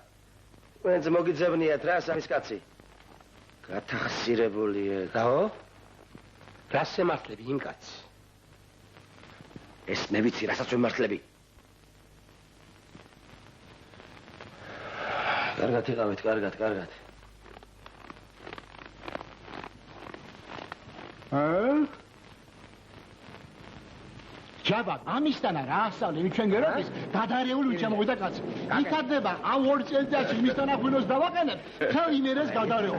ვენც მოგიძებნიათ რა სამის კაცი. გათახსირებულია. დაო? რას ემართლები იმ კაცს? ეს მე ვიცი, რასაც ვემართლები. კარგად იყავით, კარგად. ჯაბა, ამისთანა რა ასწავლე, ჩვენ გეროდის გადარეული შემოვიდა კაცი. იქადდება, ამ 2 წელიწადში მისთანა ღვინოს დავაყენებ, ხელ იმერეს გადარეო.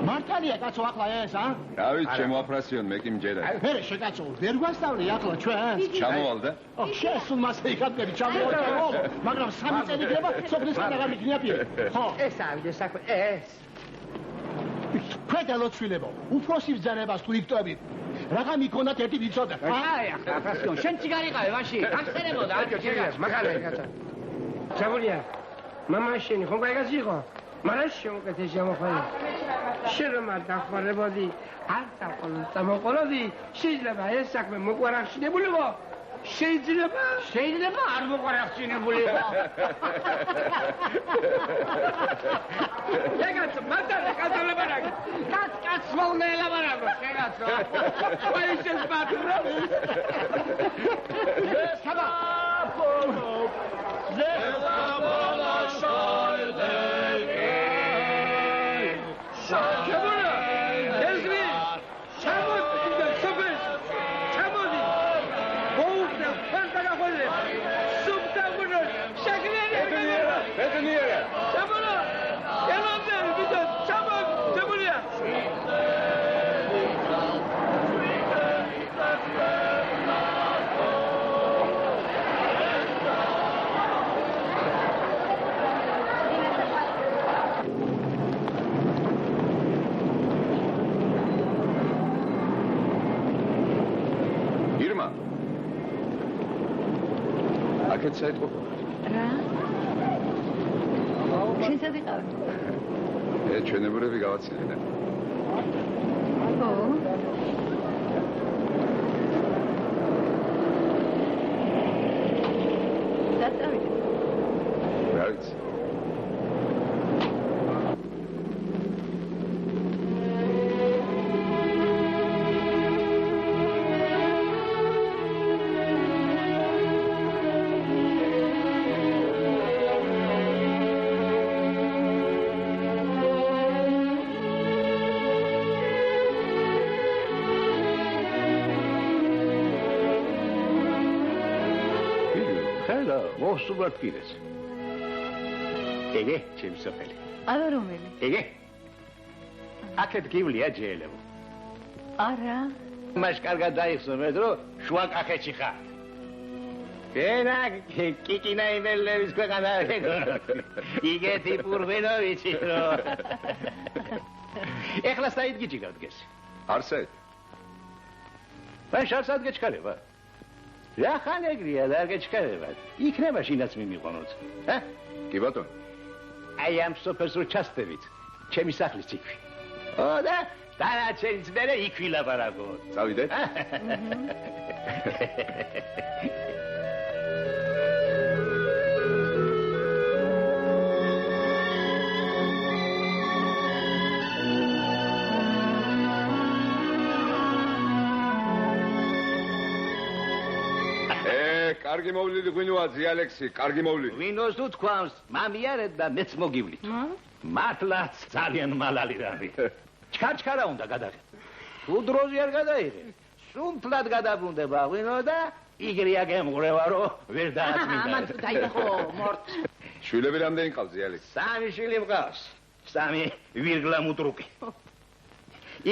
მართალია კაცო ახლა ეს, ა? რა ვიცი, შემოაფრასიონ, მე კი მჯერა. მერე შეკაცო, ვერ გვასწავლე ახლა ჩვენს. ჩამოვალ და? შესულ მასე იქადები, ჩამოვარდო, მაგრამ 3 წელი გება, სოფლისგან აღარ მიქნია პირი. ხო. ეს ავიდე საქმე, ეს. ქვედელო ცვილებო, უფროსი ბრძანებას თუ იკტები. რაღა მიქონდათ ერთი ვიცოდა. აი, ახლა ფრასიონ, შენ ციგარი ყავე, ვაში, ახსენებოდა, არ გიჟას, მაგალე კაცო. ჩაგულია. მამა შენი ხომ გაიგაცი იყო? მაგრამ შემოკეთე შემოხვალე. შენ რომ არ დახმარებოდი, არ წამოყოლოდი, შეიძლება ეს საქმე მოყვარახშინებულიყო. შეიძლება არ მოყვარახშინებულიყო. შეგაცო, მათთან კაცოლებარაკი. კაც მოუნელაბარაკო, შეგაცო. აი შენ პატრონი. საბა. ზელა შოილდე. აქეთ საერთო რა? შენ სად იყავ? ჩვენებურები გავაცილეთ. ო? დაწავიდე. რა ვიცი. მოსულა პირეს. ეგე, ჩემი სოფელი. არა რომელი? ეგე. აქეთ გივლია ჯელებო. არა. მას კარგად დაიხსოვეთ, რომ შუა კახეთში ხარ. ენა კიკინა იმელების ქვეყანა ეგო. იგეთი პურვენოვიჩი რო. ეხლა საით გიჭირავთ გეს? არსად. მე შარსად გეჩქარება. რა ხანეგრია და არ გეჩქარებათ. იქნება შინაც მიმიყონოთ. ჰა? კი ბატონო. აი ამ სოფელს რო ჩასდებით, ჩემი სახლის იქვი. ო და დანარჩენიც მერე იქვი ლაპარაკობთ. წავიდეთ. კარგი მოვლილი ღვინოა ზიალექსი, კარგი მოვლილი. ღვინოს თუ თქვამს, მამიარეთ და მეც მოგივლით. მართლაც ძალიან მალალი რამე. ჩქარჩქარა უნდა გადაღე. თუ დროზე არ გადაიღე, სუმფლად გადაბრუნდება ღვინო და იგრია გემღრევა რომ ვერ დააწმინდა. ამან თუ დაიღო მორთ. შვილები რამდენი ყავს ზიალექსი? 3 შვილი მყავს. 3 ვირგლა მუტრუკი.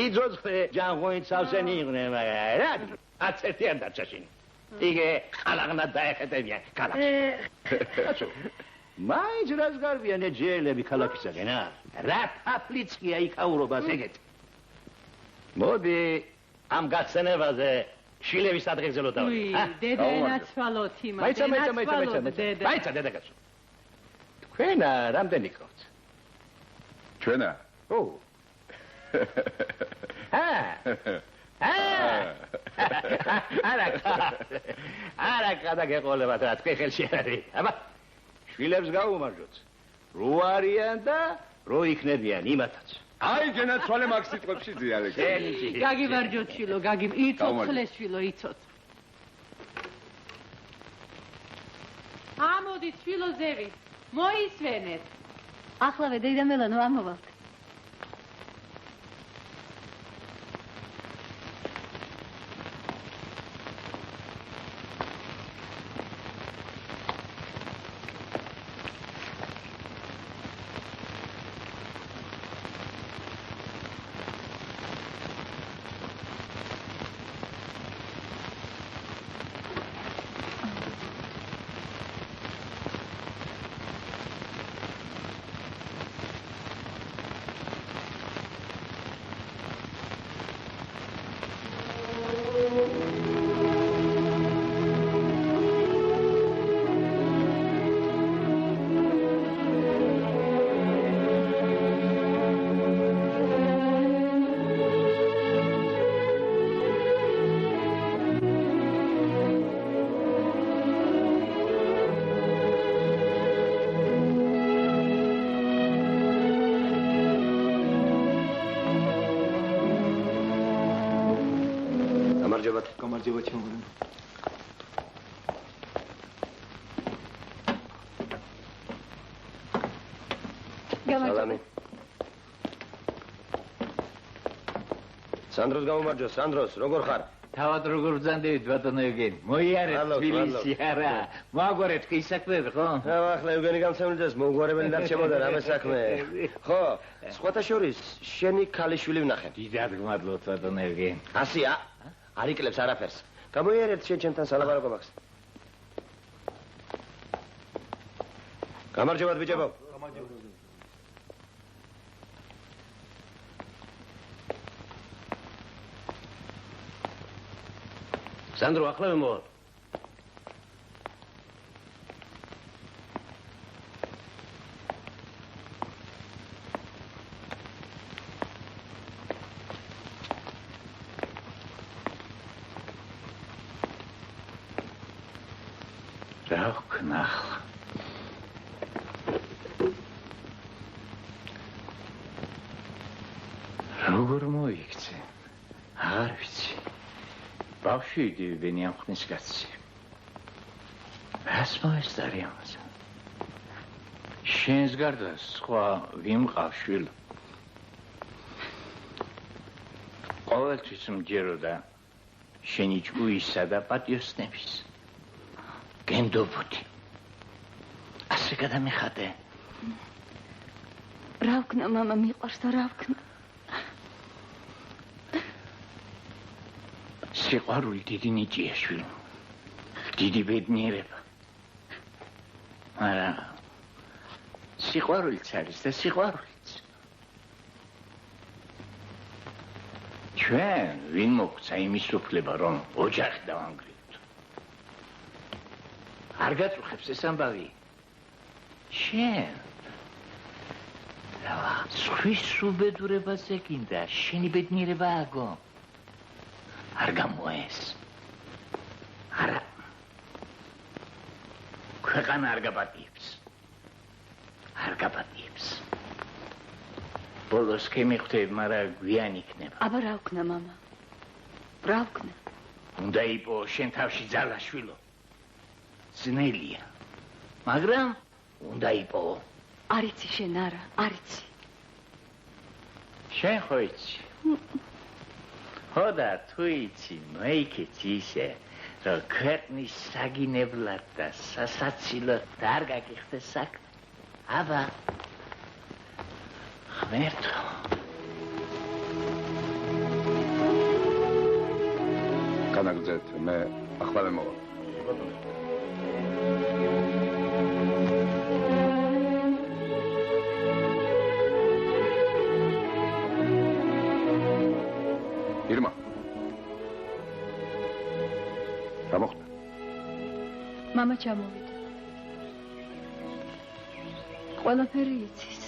იძოცხე ჯანღვინც ავსენი იყვნენ, მაგრამ რა? 10 არ დარჩა შენ. იგე ხალაღნად დაეხეთებიან ქალაქში. კაცო, მაინც რას გარბიან ჯეელები ქალაქისაგენ, ა? რა თაფლიწყია იქაურობას ეგეთ. მოდი ამ გაცნებაზე შილების ადგილზე ლო დავიდე. დედა ენაცვალოთ იმას. მაიცა. მაიცა დედა კაცო. თქვენა რამდენი გყავთ? ჩვენა? ო. არა გადაგეყოლებათ რა თქვენ ხელში არ არის. აბა შვილებს გაუმარჯოთ. რო არიან და რო იქნებიან იმათაც. აი გენაცვალე მაგ სიტყვებში ძიალე. გაგიმარჯოთ შვილო, იცოცხლე შვილო, იცოცხლე. ამოდით შვილო ზევი, მოისვენეთ. ახლავე დეიდა მელანო ამოვალთ. გამარჯობა ჩემგან. გამარჯობა. სანდროს გამომარჯო, სანდროს, როგორ ხარ? თავად როგორ ბრძანდებით ბატონო ევგენი? მოიარეთ თბილისი არა. მოაგვარეთ კი საქმეები, ხო? ახლა ევგენი გამცემლდეს მოგვარებელი დარჩემოდა რამე საქმე. ხო, სხვათა შორის შენი ქალიშვილი ვნახე. დიდად გმადლობთ ბატონო ევგენი. ასია? არ იკლებს არაფერს. გამოიერეთ შენ ჩემთან სალაპარაკო მაქვს. გამარჯობათ ბიჭებო. სანდრო ახლავე მოვალ. ნახლა. როგორ მოიქცე? არ ვიცი. ბავშვი დივენი ამ ხნის კაცი. რას მოესწარი ამაზე? შენს გარდა სხვა ვინ მყავს შვილო? ყოველთვის მჯეროდა შენი ჭუისა და პატიოსნების. გენდობოდი. ასე გადამიხადე. რა ვქნა მამა მიყვარს და რა ვქნა? სიყვარული დიდი ნიჭია შვილო. დიდი ბედნიერება. მაგრამ სიყვარულიც არის და სიყვარულიც. ჩვენ ვინ მოგცა იმის უფლება რომ ოჯახი დავანგრიოთ? არ გაწუხებს ეს ამბავი? შენ სხვის უბედურებაზე გინდა შენი ბედნიერება აგო. არ გამოეს. არა. ქვეყანა არ გაბატიებს. არ გაბატიებს. ბოლოს კემიხვდები, მაგრამ გვიან იქნება. აბა რა ვქნა მამა? რა ვქნა? უნდა იპოვო შენ თავში ძალა შვილო. ძნელია. მაგრამ უნდა იპოვო. არ იცი შენ არა, არ იცი. შენ ხო იცი. ხო და თუ იცი, მოიქეც ისე, რომ ქვეყნის საგინებლად და სასაცილოდ არ გაგიხდეს საქმე. აბა, ღმერთო. განაგრძეთ, მე ახლა მოვალ. ირმა. რა მოხდა? მამა ჩამოვიდა. ყველაფერი იცის.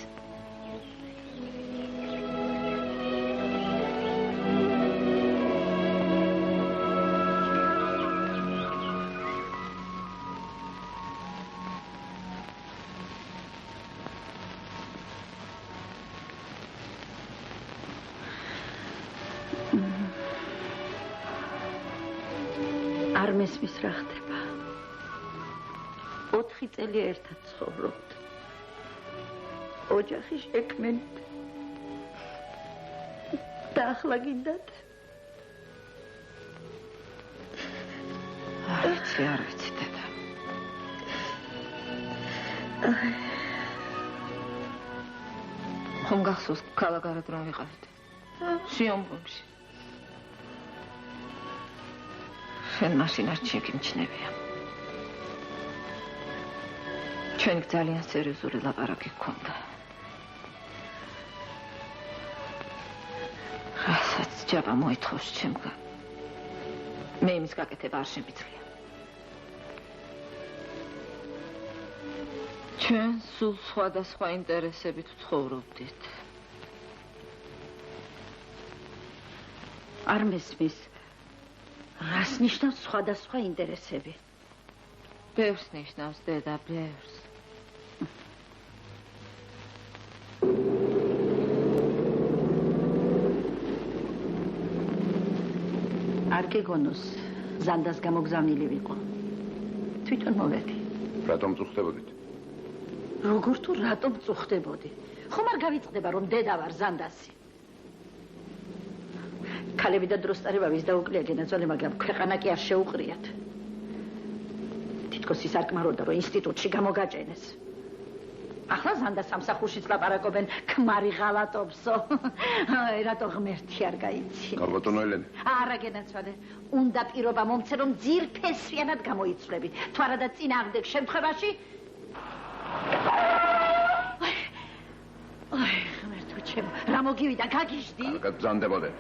არ მესმის რა ხდება. 4 წელი ერთად ცხოვრობთ. ოჯახი შექმნით. და ახლა გინდათ? არ ვიცი დედა. ხომ გახსოვს ქალაქარად რომ ვიყავით? სიამოვნებაში. შენ მაშინ არ შეგიმჩნევია. ჩვენ ძალიან სერიოზული ლაპარაკი გქონდა. რასაც ჯაბა მოითხოვს ჩემგან. მე იმის გაკეთება არ შემიძლია. ჩვენ სულ სხვადასხვა ინტერესებით ვცხოვრობდით. არ მესმის. რას ნიშნავს სხვადასხვა ინტერესები? ბევრს ნიშნავს დედა, ბევრს. არ გეგონოს ზანდას გამოგზავნილი ვიყო. თვითონ მოვედი. რატომ წუხდებოდით? როგორ თუ რატომ წუხდებოდი? ხომ არ გავიწყდება რომ დედა ვარ ზანდასი? ქალები და დროსტარება ვის დაუკლია გენაცვალე, მაგრამ ქვეყანა კი არ შეუყრიათ. თითქოს ის არ კმაროდა რომ ინსტიტუტში გამოგაჭენეს. ახლა ზანდა სამსახურშიც ლაპარაკობენ ქმარი ღალატობსო. აი რატო ღმერთი არ გაიცინე. გაბატონო ელენე. არა გენაცვალე, უნდა პირობა მომცე რომ ძირფესვიანად გამოიცვლები. თუ არა და წინააღმდეგ შემთხვევაში აი ღმერთო ჩემო, რა მოგივიდა გაგიჟდი? კარგად ბრძანდებოდეთ.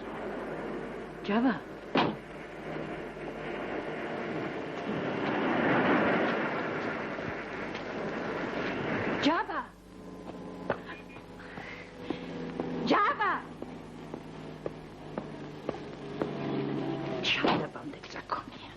ჯავა ჯავა ჯავა ჩადა ბამდე გზაკონია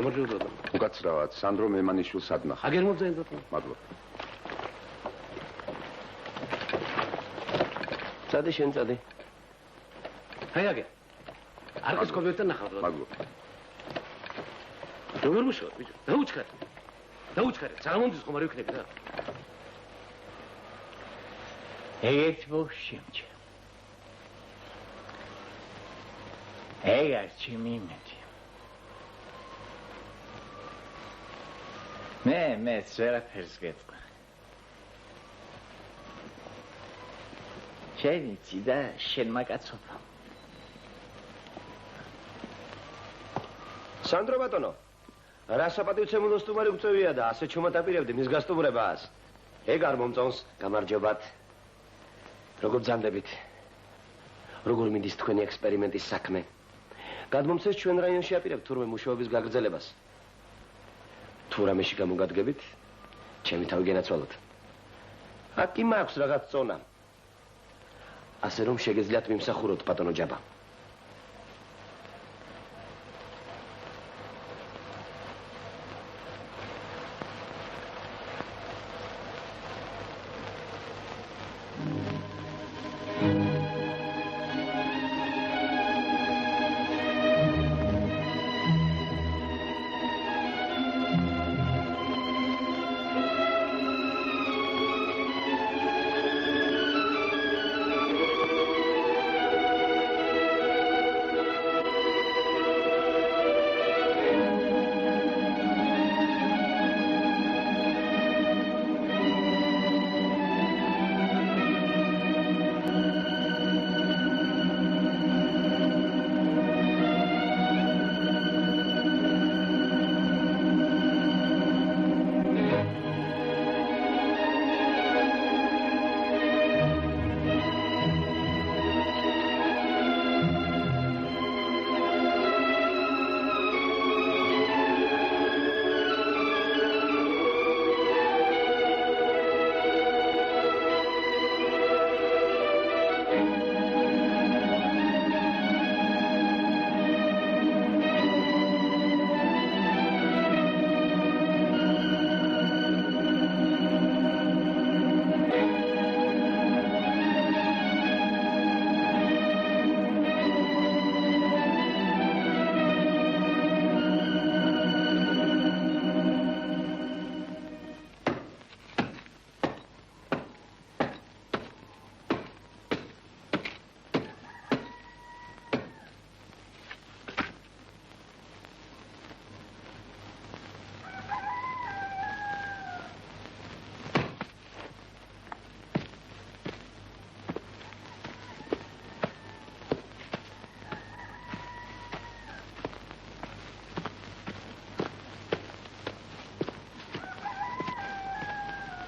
გამარჯობა. უკაცრავად, სანდრო მემანიშვილს ადნახა. აგერ მოგზაინდოთ. მადლობა. წადი შენ წადი. აი აგერ. არქის კომპიუტერთან ნახავთ. მადლობა. როგორ მუშაობ, ბიჭო? დაუჩქარ. დაუჩქარ. საღამომდის ხომ არ ვიქნები რა? ეგეთ მოშემჭა. ეგარ ჩემიმეთი. მე ყველაფერს გეტყვი. შენ იცი და შენ მაგაცობა. სანდრო ბატონო, რა საპატივცემულო სტუმარი გწევია და ასე ჩუმატაპირებდი მის გასტუმრებას. ეგ არ მომწონს, გამარჯობათ. როგორ ბრძანდებით? როგორ მინდის თქვენი ექსპერიმენტის საქმე? გადმომცეს ჩვენ რაიონში აპირებთ თურმე მუშაობის გაგრძელებას. თუ რამეში გამოგადგებით, ჩემი თავი გენაცვალოთ. აქ კი მაქვს რაღაც წონა. ასე რომ შეგეძლიათ მიმსახუროთ ბატონო ჯაბა.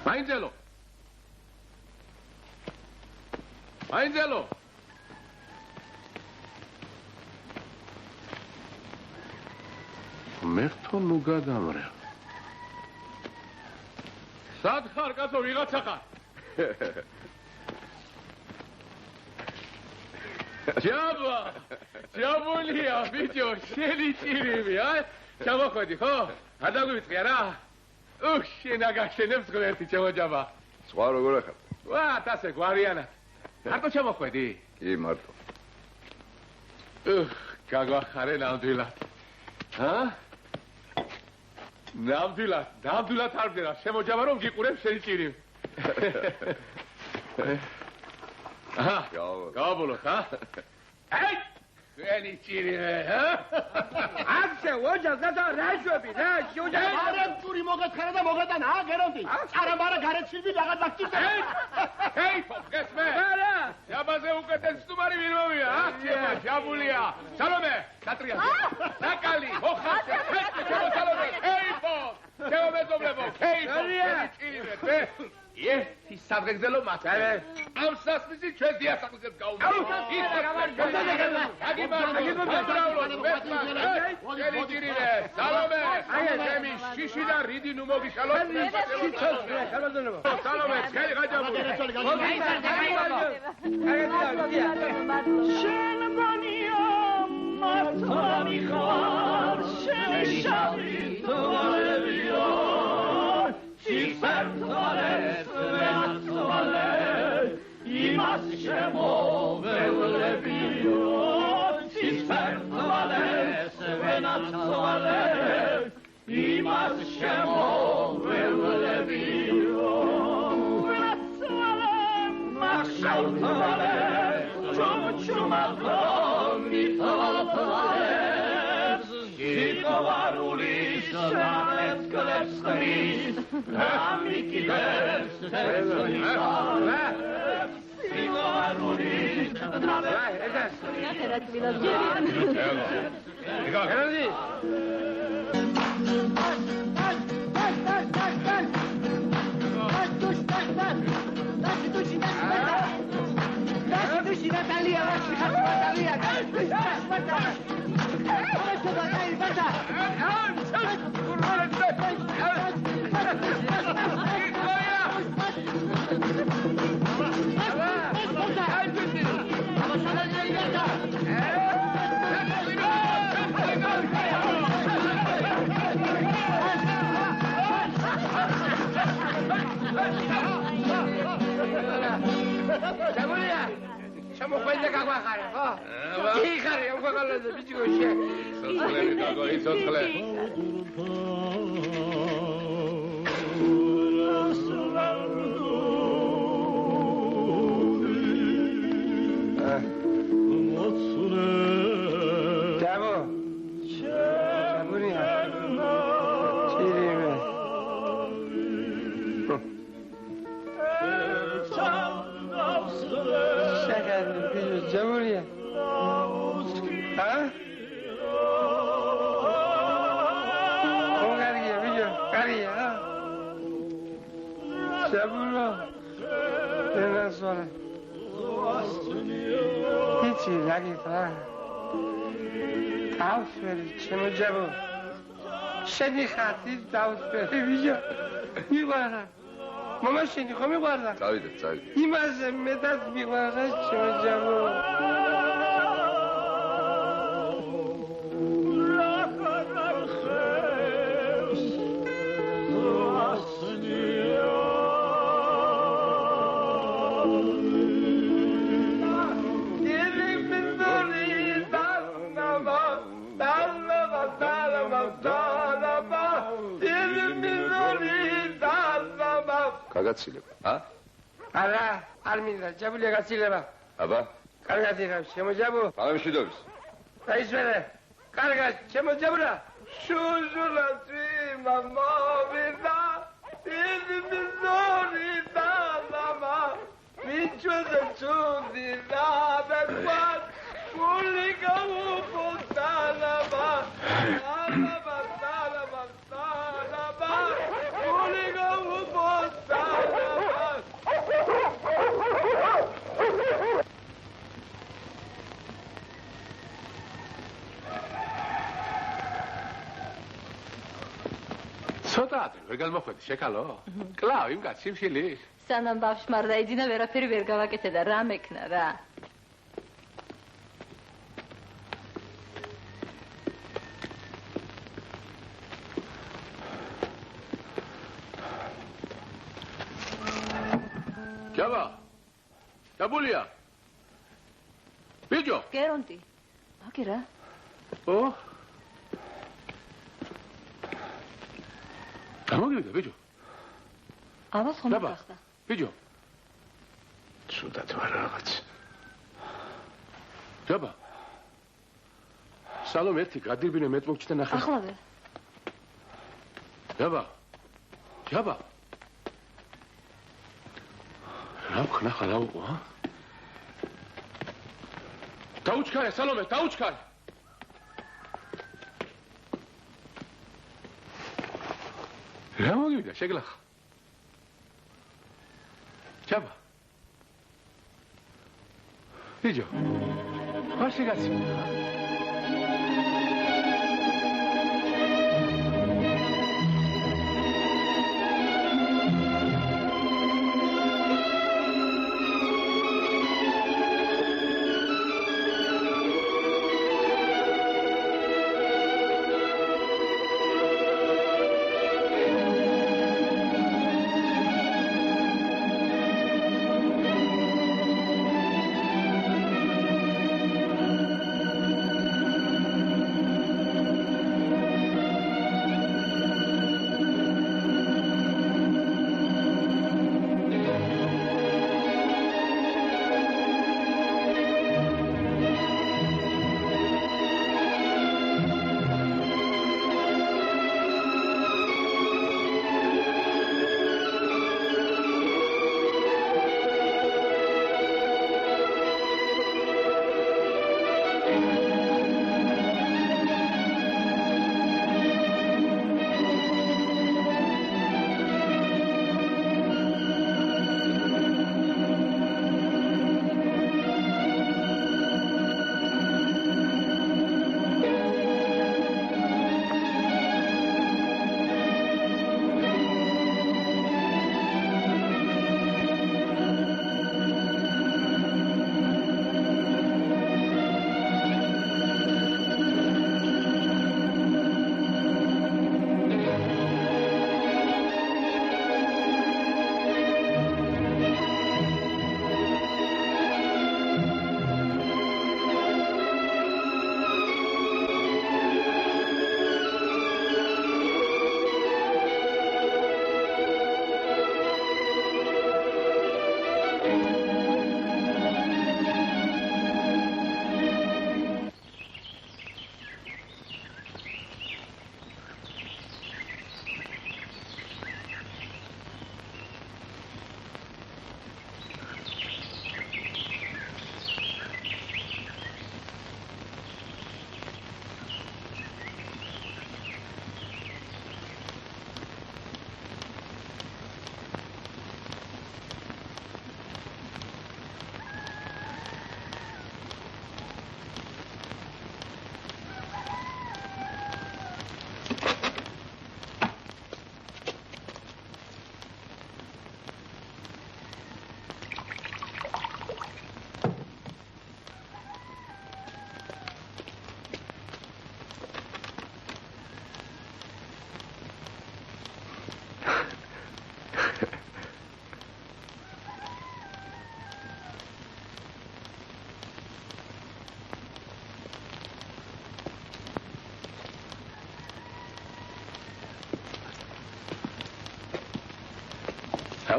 მაინძელო. მაინძელო. მერტო ნუ გადამრე. სად ხარ კაცო ვიღაცა ხარ? ჯაბა, ჯაბულია ბიჭო, შენი ჭირივი, ჩამოხვედი ხო? არ დაგვიწყია რა? შენ აგაშენებს ღმერთი ჩემოჯაბა. სხვა როგორ ახარ? ვა, თასე გვარიანად. მარტო ჩამოხვედი? კი, მარტო. გაგვახარე ნამდვილად. ნამდვილად არ ვდერა, შემოჯაბა რომ გიყურებ შენი ჭირივი. გავაბოლოთ, აი! ვენი ჭირივე, აბსე, ოჯახ და რაჟები, ოჯახ. არემწური მოგეცხარა და მოგეტანა, გერონტი. არამარა გარეცილბი რაღაც მაგჭირდა. ჰეი, გესმე? არა. ჯაბაზე უკეთეს სტუმარი ვინ მომია, ჯაბულია. სალომე, დატრია. ნაკალი, ოხასე, ჩემო სალომე, ჰეი, ჩემო მეზობლებო, ჰეი, ჭირივე, ერთი სადღეგრძელო მათგე. ამ სასმისი ჩვენ დიასახლისებს გაუმართ. სალომე, ჩემი შიში და რიდი ნუ მოგიშალოთ. სალომე, ხელი გაჯაბული. შენ მგონია მართალი ხარ, შენი შავი თვალებია. Cifertales venatale, imas shemovelebio. Cifertales venatale, imas shemovelebio. Venatale, machshavtale, chumchumatlo mitaltale. Sikovarulis naets klebs khris, amikides tsezonis. Sikovarulis naets Siamo quelli che guardare, Sì, cari, un po' con le piccole. Jamuria. Ongaria, video, caria. Jamuro. Tena sola. Hichi lagi tra. Auferi, chemo jabo. Sheni khati dauferi video. Iguara. Mama sheni khomi guarda. Წავიდე. იმაზე მეტად მიყვარს ჩემო. გაგაცილება, არა, არ მინდა, ჯაბულია გაცილება. აბა? კარგად იღებ, შემოჯაბო. გამემშვიდობის. დაისვენე. კარგად, შემოჯაბლა. შუჟულა ძიმა მოვიდა. იდი მიზორი და მამა. მიჩვენე ჩუნდი და ბეკვად. გული გაუფოსალაბა. ალაბა, ალაბა, ალაბა. გული გაუფოსალაბა. ცოტა ადრე ვერ გადმოხვედი შეკალო? კლავ იმ კაცს სიმშილი? სანამ ბავშვმა არ დაიძინა ვერაფერი ვერ გავაკეთე და რა მექნა რა. ჯაბა ჯაბულია ბიჯო გერონტი აკერა ო გამოგივიდა ბიჯო აბას ხომ გახდა ბიჯო ცუდად ვარ რაღაც ჯაბა სალომ ერთი გადირბინე მეტმოგჩი და ნახე ახლავე ჯაბა რა ვქნა ხარა უყო ა დაუჩქარე სალომე დაუჩქარე რა მოგივიდა შეგლახა ჯაბა ბიჯო არ შეგაცინდა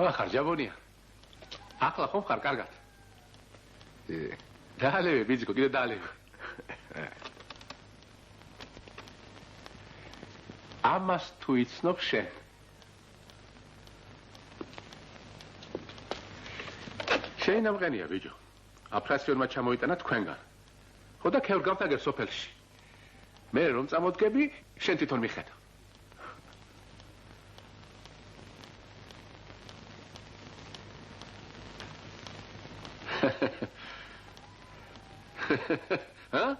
რა ხარ ჯაბონია? ახლა ხომ ხარ კარგად? დაალევე ბიძიკო კიდე დაალევე. ამას თუ იცნობ შენ. შეინამყენია ბიჭო. აფრასიონმა ჩამოიტანა თქვენგან. ხო და ქეურ გავთაგებ სოფელში. მე რომ წამოდგები, შენ თვითონ მიხედა. ჰა?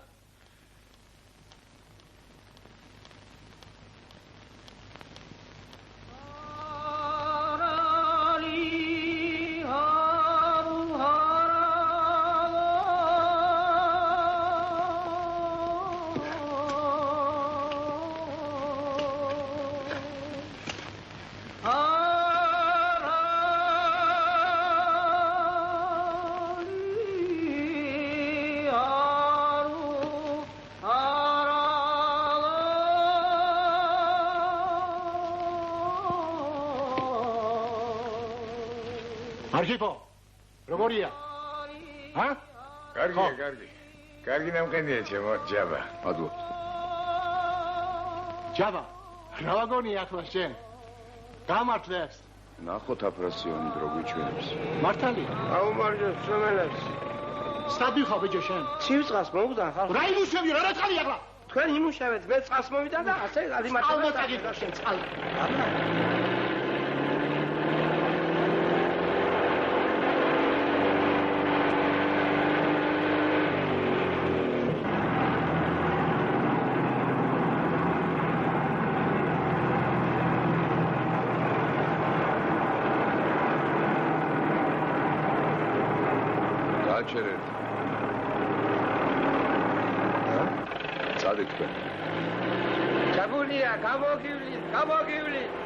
არქიპო როგორია? ჰა? კარგია, კარგი. კარგი ნამყენია ჩემო ჯაბა. მადლობთ. ჯაბა, რა ვაგონია ახლა შენ? გამართლებს. ნახოთ აფრასიონი დრო გვიჩვენებს. მართალია? აუმარჯოს ცნობელებს. სტადი ხა ბიჭო შენ? ცივწყას მოგდან ხალხი. რა იმუშავე რა წყალი ახლა? თქვენ იმუშავეთ, მე წყალს მოვიდა და ასე გადიმართება. წყალმა წაგიდგა შენ წყალ. გაჩერეთ. წადით თქვენ. ჩაგულია, გამოგივლით, გამოგივლით.